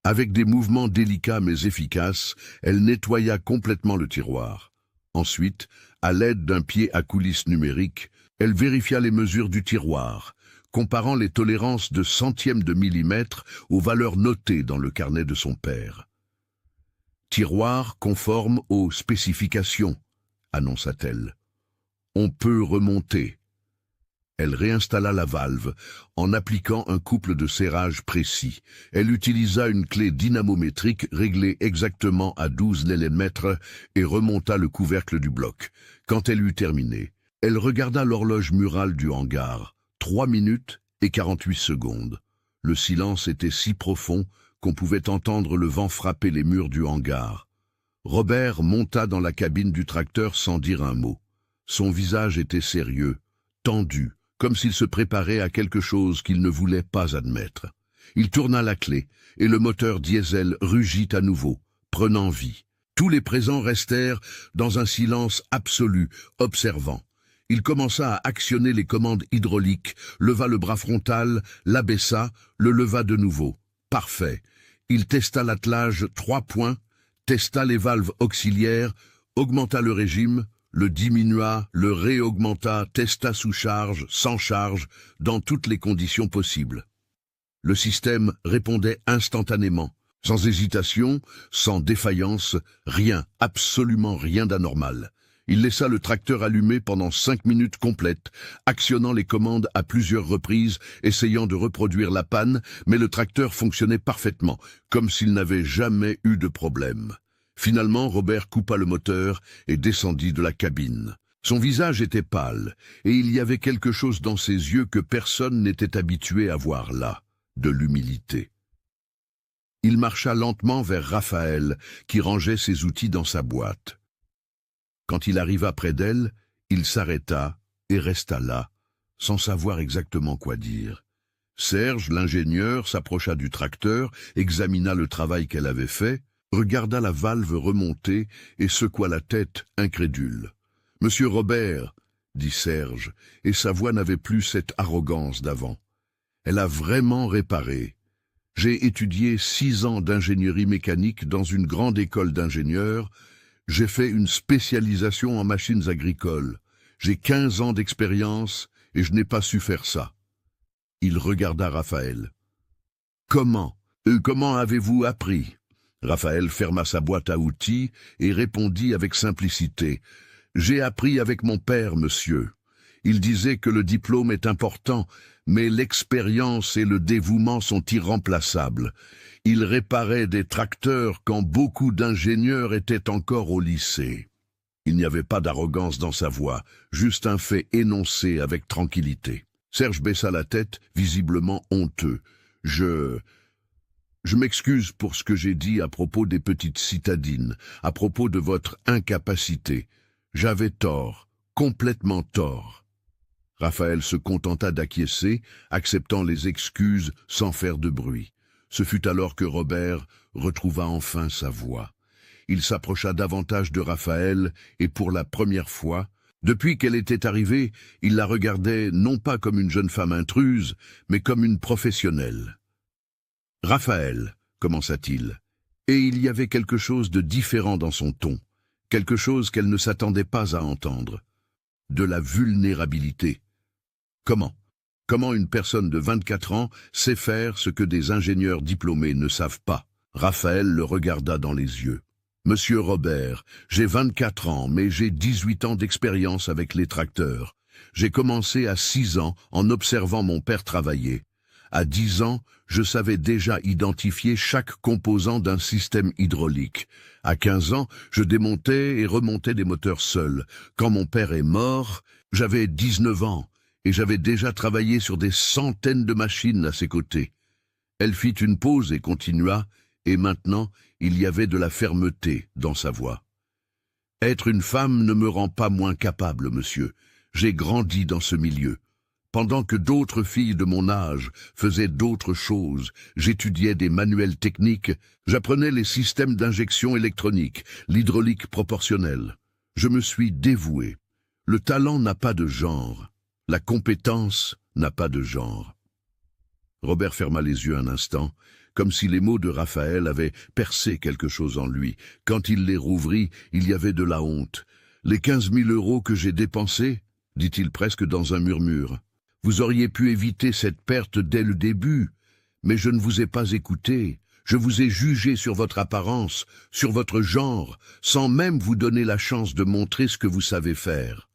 Avec des mouvements délicats mais efficaces, elle nettoya complètement le tiroir. Ensuite, à l'aide d'un pied à coulisse numérique, elle vérifia les mesures du tiroir, comparant les tolérances de centièmes de millimètre aux valeurs notées dans le carnet de son père. « Tiroir conforme aux spécifications », annonça-t-elle. « On peut remonter. » Elle réinstalla la valve en appliquant un couple de serrage précis. Elle utilisa une clé dynamométrique réglée exactement à 12 nm et remonta le couvercle du bloc. Quand elle eut terminé, elle regarda l'horloge murale du hangar. 3 minutes et 48 secondes. Le silence était si profond qu'on pouvait entendre le vent frapper les murs du hangar. Robert monta dans la cabine du tracteur sans dire un mot. Son visage était sérieux, tendu, comme s'il se préparait à quelque chose qu'il ne voulait pas admettre. Il tourna la clé, et le moteur diesel rugit à nouveau, prenant vie. Tous les présents restèrent dans un silence absolu, observant. Il commença à actionner les commandes hydrauliques, leva le bras frontal, l'abaissa, le leva de nouveau. Parfait. Il testa l'attelage 3 points, testa les valves auxiliaires, augmenta le régime, le diminua, le réaugmenta, testa sous charge, sans charge, dans toutes les conditions possibles. Le système répondait instantanément, sans hésitation, sans défaillance, rien, absolument rien d'anormal. Il laissa le tracteur allumé pendant 5 minutes complètes, actionnant les commandes à plusieurs reprises, essayant de reproduire la panne, mais le tracteur fonctionnait parfaitement, comme s'il n'avait jamais eu de problème. Finalement, Robert coupa le moteur et descendit de la cabine. Son visage était pâle, et il y avait quelque chose dans ses yeux que personne n'était habitué à voir là, de l'humilité. Il marcha lentement vers Raphaël, qui rangeait ses outils dans sa boîte. Quand il arriva près d'elle, il s'arrêta et resta là, sans savoir exactement quoi dire. Serge, l'ingénieur, s'approcha du tracteur, examina le travail qu'elle avait fait, regarda la valve remonter et secoua la tête, incrédule. « Monsieur Robert, » dit Serge, et sa voix n'avait plus cette arrogance d'avant. « Elle a vraiment réparé. J'ai étudié 6 ans d'ingénierie mécanique dans une grande école d'ingénieurs. J'ai fait une spécialisation en machines agricoles. J'ai 15 ans d'expérience et je n'ai pas su faire ça. » Il regarda Raphaël. « Comment avez-vous appris ?» Raphaël ferma sa boîte à outils et répondit avec simplicité. « J'ai appris avec mon père, monsieur. Il disait que le diplôme est important, mais l'expérience et le dévouement sont irremplaçables. Il réparait des tracteurs quand beaucoup d'ingénieurs étaient encore au lycée. » Il n'y avait pas d'arrogance dans sa voix, juste un fait énoncé avec tranquillité. Serge baissa la tête, visiblement honteux. « Je m'excuse pour ce que j'ai dit à propos des petites citadines, à propos de votre incapacité. J'avais tort, complètement tort. » Raphaël se contenta d'acquiescer, acceptant les excuses sans faire de bruit. Ce fut alors que Robert retrouva enfin sa voix. Il s'approcha davantage de Raphaël et pour la première fois, depuis qu'elle était arrivée, il la regardait non pas comme une jeune femme intruse, mais comme une professionnelle. « Raphaël, » commença-t-il, et il y avait quelque chose de différent dans son ton, quelque chose qu'elle ne s'attendait pas à entendre. De la vulnérabilité. Comment une personne de 24 ans sait faire ce que des ingénieurs diplômés ne savent pas? Raphaël le regarda dans les yeux. « Monsieur Robert, j'ai 24 ans, mais j'ai 18 ans d'expérience avec les tracteurs. J'ai commencé à 6 ans en observant mon père travailler. À 10 ans, je savais déjà identifier chaque composant d'un système hydraulique. À 15 ans, je démontais et remontais des moteurs seuls. Quand mon père est mort, j'avais 19 ans et j'avais déjà travaillé sur des centaines de machines à ses côtés. » Elle fit une pause et continua, et maintenant, il y avait de la fermeté dans sa voix. « Être une femme ne me rend pas moins capable, monsieur. J'ai grandi dans ce milieu. Pendant que d'autres filles de mon âge faisaient d'autres choses, j'étudiais des manuels techniques, j'apprenais les systèmes d'injection électronique, l'hydraulique proportionnelle. Je me suis dévoué. Le talent n'a pas de genre. La compétence n'a pas de genre. Robert ferma les yeux un instant, comme si les mots de Raphaël avaient percé quelque chose en lui. Quand il les rouvrit, il y avait de la honte. « Les 15 000 € que j'ai dépensés ?» dit-il presque dans un murmure. « Vous auriez pu éviter cette perte dès le début, mais je ne vous ai pas écouté. Je vous ai jugé sur votre apparence, sur votre genre, sans même vous donner la chance de montrer ce que vous savez faire. »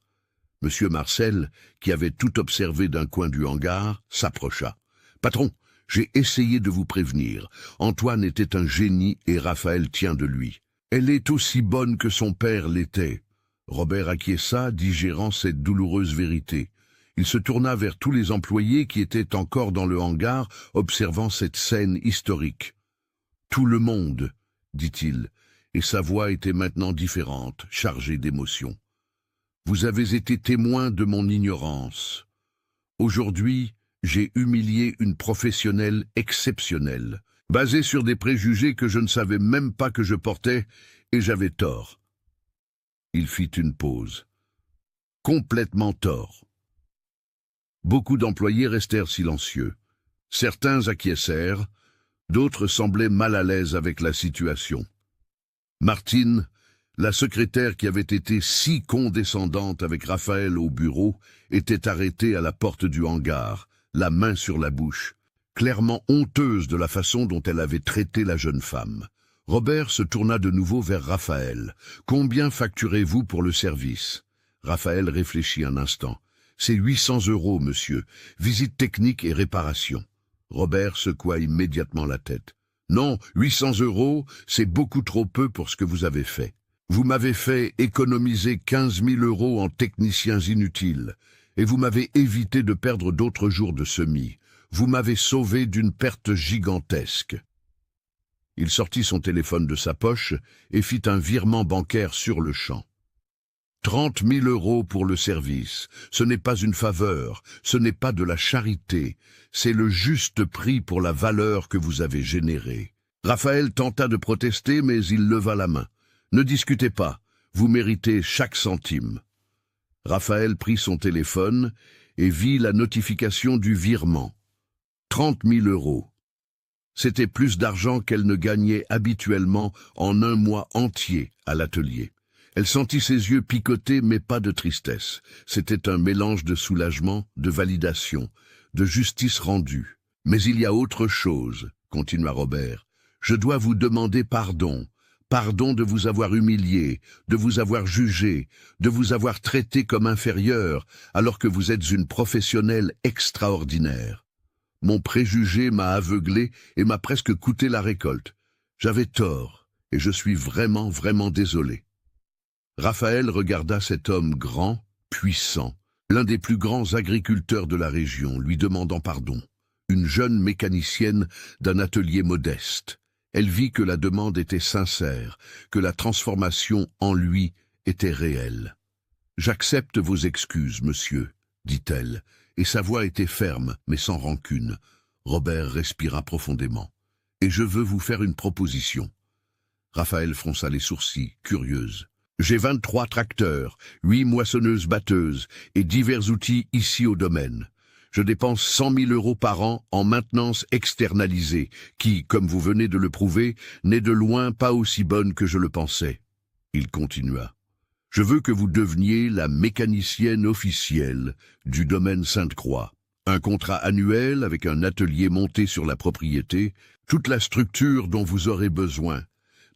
Monsieur Marcel, qui avait tout observé d'un coin du hangar, s'approcha. « Patron, j'ai essayé de vous prévenir. Antoine était un génie et Raphaël tient de lui. Elle est aussi bonne que son père l'était. » Robert acquiesça, digérant cette douloureuse vérité. Il se tourna vers tous les employés qui étaient encore dans le hangar, observant cette scène historique. « Tout le monde, » dit-il, et sa voix était maintenant différente, chargée d'émotion. « Vous avez été témoin de mon ignorance. Aujourd'hui, j'ai humilié une professionnelle exceptionnelle, basée sur des préjugés que je ne savais même pas que je portais, et j'avais tort. » Il fit une pause. Complètement tort. Beaucoup d'employés restèrent silencieux. Certains acquiescèrent, d'autres semblaient mal à l'aise avec la situation. Martine, la secrétaire qui avait été si condescendante avec Raphaël au bureau, était arrêtée à la porte du hangar, la main sur la bouche, clairement honteuse de la façon dont elle avait traité la jeune femme. Robert se tourna de nouveau vers Raphaël. « Combien facturez-vous pour le service ?» Raphaël réfléchit un instant. « C'est 800 €, monsieur. Visite technique et réparation. » Robert secoua immédiatement la tête. « Non, 800 €, c'est beaucoup trop peu pour ce que vous avez fait. Vous m'avez fait économiser 15 000 € en techniciens inutiles, et vous m'avez évité de perdre d'autres jours de semis. Vous m'avez sauvé d'une perte gigantesque. » Il sortit son téléphone de sa poche et fit un virement bancaire sur le champ. 30 000 € pour le service. Ce n'est pas une faveur, ce n'est pas de la charité, c'est le juste prix pour la valeur que vous avez générée. Raphaël tenta de protester, mais il leva la main. Ne discutez pas, vous méritez chaque centime. Raphaël prit son téléphone et vit la notification du virement. 30 000 €. C'était plus d'argent qu'elle ne gagnait habituellement en un mois entier à l'atelier. Elle sentit ses yeux picoter, mais pas de tristesse. C'était un mélange de soulagement, de validation, de justice rendue. « Mais il y a autre chose, » continua Robert. « Je dois vous demander pardon. Pardon de vous avoir humilié, de vous avoir jugé, de vous avoir traité comme inférieur, alors que vous êtes une professionnelle extraordinaire. Mon préjugé m'a aveuglé et m'a presque coûté la récolte. J'avais tort, et je suis vraiment, vraiment désolé. » Raphaël regarda cet homme grand, puissant, l'un des plus grands agriculteurs de la région, lui demandant pardon. Une jeune mécanicienne d'un atelier modeste. Elle vit que la demande était sincère, que la transformation en lui était réelle. « J'accepte vos excuses, monsieur, » dit-elle, et sa voix était ferme, mais sans rancune. Robert respira profondément. « Et je veux vous faire une proposition. » Raphaël fronça les sourcils, curieuse. « J'ai 23 tracteurs, 8 moissonneuses-batteuses et divers outils ici au domaine. Je dépense 100 000 € par an en maintenance externalisée, qui, comme vous venez de le prouver, n'est de loin pas aussi bonne que je le pensais. » Il continua. « Je veux que vous deveniez la mécanicienne officielle du domaine Sainte-Croix. Un contrat annuel avec un atelier monté sur la propriété, toute la structure dont vous aurez besoin,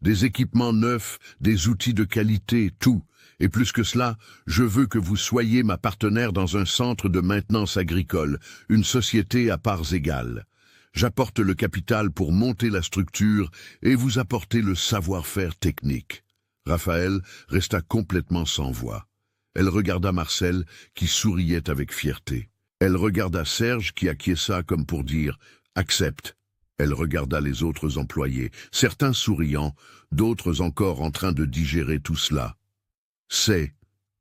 des équipements neufs, des outils de qualité, tout. Et plus que cela, je veux que vous soyez ma partenaire dans un centre de maintenance agricole, une société à parts égales. J'apporte le capital pour monter la structure et vous apporter le savoir-faire technique. » Raphaël resta complètement sans voix. Elle regarda Marcel, qui souriait avec fierté. Elle regarda Serge, qui acquiesça comme pour dire « Accepte ». Elle regarda les autres employés, certains souriant, d'autres encore en train de digérer tout cela. « C'est, »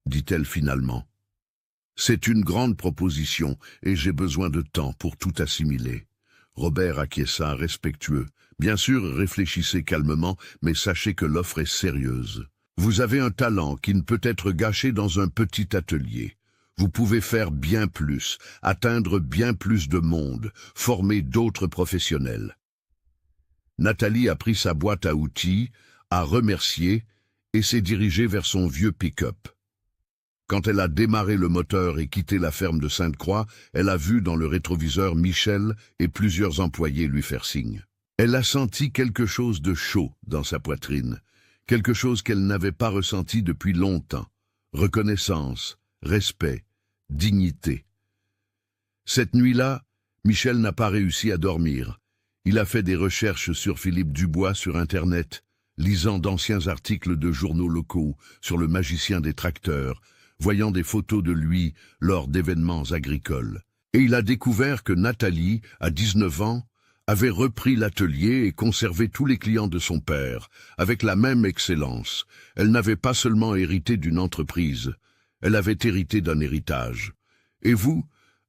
dit-elle finalement. « C'est une grande proposition et j'ai besoin de temps pour tout assimiler. » Robert acquiesça respectueux. « Bien sûr, réfléchissez calmement, mais sachez que l'offre est sérieuse. Vous avez un talent qui ne peut être gâché dans un petit atelier. Vous pouvez faire bien plus, atteindre bien plus de monde, former d'autres professionnels. Nathalie a pris sa boîte à outils, a remercié et s'est dirigée vers son vieux pick-up. Quand elle a démarré le moteur et quitté la ferme de Sainte-Croix, elle a vu dans le rétroviseur Michel et plusieurs employés lui faire signe. Elle a senti quelque chose de chaud dans sa poitrine, quelque chose qu'elle n'avait pas ressenti depuis longtemps. Reconnaissance, respect, dignité. Cette nuit-là, Michel n'a pas réussi à dormir. Il a fait des recherches sur Philippe Dubois sur Internet, lisant d'anciens articles de journaux locaux sur le magicien des tracteurs, voyant des photos de lui lors d'événements agricoles. Et il a découvert que Nathalie, à 19 ans, avait repris l'atelier et conservé tous les clients de son père, avec la même excellence. Elle n'avait pas seulement hérité d'une entreprise, elle avait hérité d'un héritage. Et vous,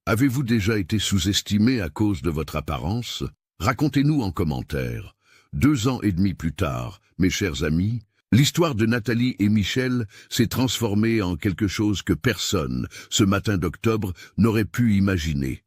avez-vous déjà été sous-estimé à cause de votre apparence? Racontez-nous en commentaire. 2 ans et demi plus tard, mes chers amis, l'histoire de Nathalie et Michel s'est transformée en quelque chose que personne, ce matin d'octobre, n'aurait pu imaginer.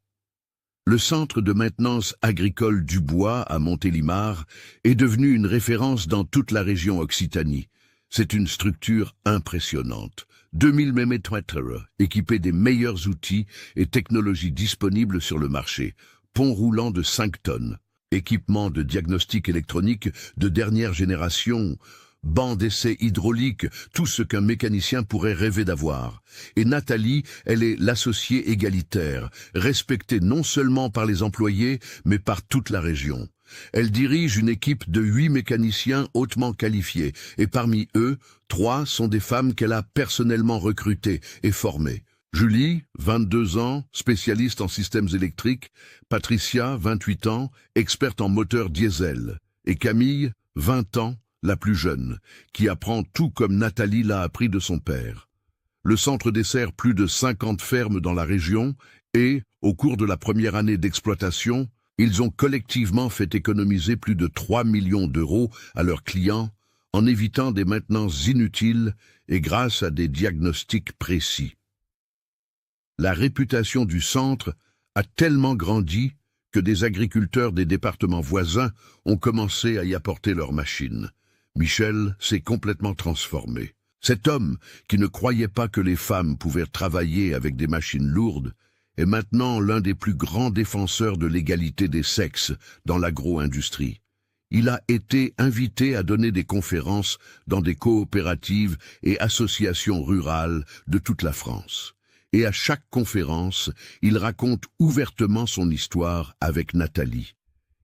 Le centre de maintenance agricole Dubois à Montélimar est devenu une référence dans toute la région Occitanie. C'est une structure impressionnante. 2000 mm2, équipée des meilleurs outils et technologies disponibles sur le marché. Pont roulant de 5 tonnes. Équipement de diagnostic électronique de dernière génération. Banc d'essai hydraulique, tout ce qu'un mécanicien pourrait rêver d'avoir. Et Nathalie, elle est l'associée égalitaire, respectée non seulement par les employés, mais par toute la région. Elle dirige une équipe de 8 mécaniciens hautement qualifiés, et parmi eux, 3 sont des femmes qu'elle a personnellement recrutées et formées. Julie, 22 ans, spécialiste en systèmes électriques, Patricia, 28 ans, experte en moteur diesel, et Camille, 20 ans, la plus jeune, qui apprend tout comme Nathalie l'a appris de son père. Le centre dessert plus de 50 fermes dans la région et, au cours de la première année d'exploitation, ils ont collectivement fait économiser plus de 3 millions d'euros à leurs clients en évitant des maintenances inutiles et grâce à des diagnostics précis. La réputation du centre a tellement grandi que des agriculteurs des départements voisins ont commencé à y apporter leurs machines. Michel s'est complètement transformé. Cet homme, qui ne croyait pas que les femmes pouvaient travailler avec des machines lourdes, est maintenant l'un des plus grands défenseurs de l'égalité des sexes dans l'agro-industrie. Il a été invité à donner des conférences dans des coopératives et associations rurales de toute la France. Et à chaque conférence, il raconte ouvertement son histoire avec Nathalie.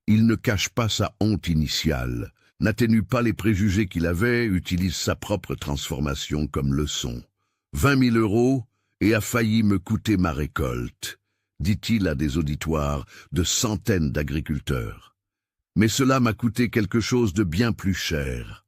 Il ne cache pas sa honte initiale, n'atténue pas les préjugés qu'il avait, utilise sa propre transformation comme leçon. 20 000 euros et a failli me coûter ma récolte, dit-il à des auditoires de centaines d'agriculteurs. Mais cela m'a coûté quelque chose de bien plus cher.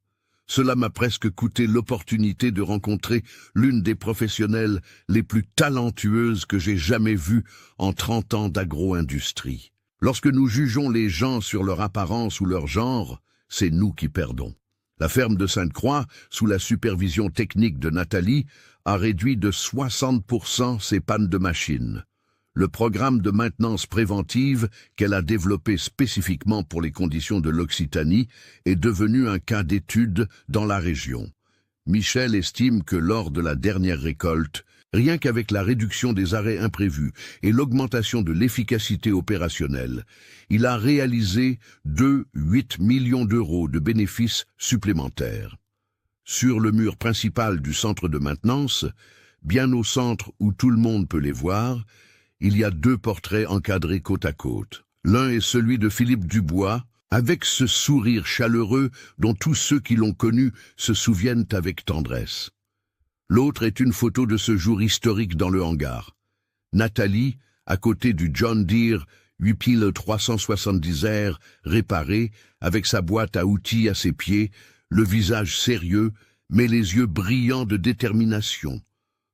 Cela m'a presque coûté l'opportunité de rencontrer l'une des professionnelles les plus talentueuses que j'ai jamais vues en 30 ans d'agro-industrie. Lorsque nous jugeons les gens sur leur apparence ou leur genre, c'est nous qui perdons. La ferme de Sainte-Croix, sous la supervision technique de Nathalie, a réduit de 60% ses pannes de machines. Le programme de maintenance préventive qu'elle a développé spécifiquement pour les conditions de l'Occitanie est devenu un cas d'étude dans la région. Michel estime que lors de la dernière récolte, rien qu'avec la réduction des arrêts imprévus et l'augmentation de l'efficacité opérationnelle, il a réalisé 2,8 millions d'euros de bénéfices supplémentaires. Sur le mur principal du centre de maintenance, bien au centre où tout le monde peut les voir, il y a 2 portraits encadrés côte à côte. L'un est celui de Philippe Dubois, avec ce sourire chaleureux dont tous ceux qui l'ont connu se souviennent avec tendresse. L'autre est une photo de ce jour historique dans le hangar. Nathalie, à côté du John Deere 8 piles 370R réparé, avec sa boîte à outils à ses pieds, le visage sérieux, mais les yeux brillants de détermination.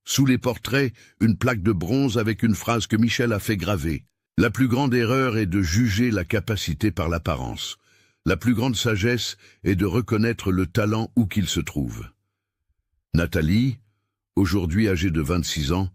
Sous les portraits, une plaque de bronze avec une phrase que Michel a fait graver. La plus grande erreur est de juger la capacité par l'apparence. La plus grande sagesse est de reconnaître le talent où qu'il se trouve. Nathalie, aujourd'hui âgée de 26 ans,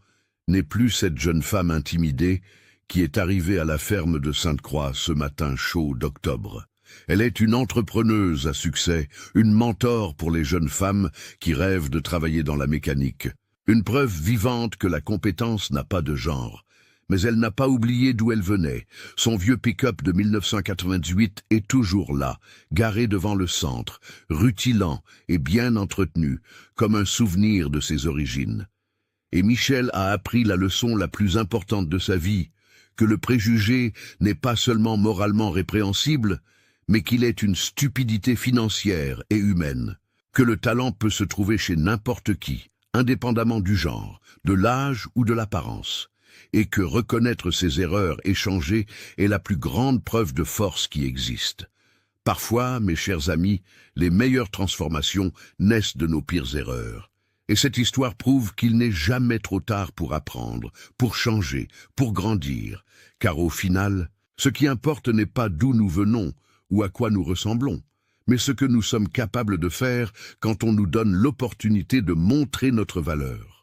n'est plus cette jeune femme intimidée qui est arrivée à la ferme de Sainte-Croix ce matin chaud d'octobre. Elle est une entrepreneuse à succès, une mentor pour les jeunes femmes qui rêvent de travailler dans la mécanique. Une preuve vivante que la compétence n'a pas de genre. Mais elle n'a pas oublié d'où elle venait. Son vieux pick-up de 1998 est toujours là, garé devant le centre, rutilant et bien entretenu, comme un souvenir de ses origines. Et Michel a appris la leçon la plus importante de sa vie, que le préjugé n'est pas seulement moralement répréhensible, mais qu'il est une stupidité financière et humaine, que le talent peut se trouver chez n'importe qui, indépendamment du genre, de l'âge ou de l'apparence, et que reconnaître ses erreurs et changer est la plus grande preuve de force qui existe. Parfois, mes chers amis, les meilleures transformations naissent de nos pires erreurs. Et cette histoire prouve qu'il n'est jamais trop tard pour apprendre, pour changer, pour grandir, car au final, ce qui importe n'est pas d'où nous venons ou à quoi nous ressemblons, mais ce que nous sommes capables de faire quand on nous donne l'opportunité de montrer notre valeur.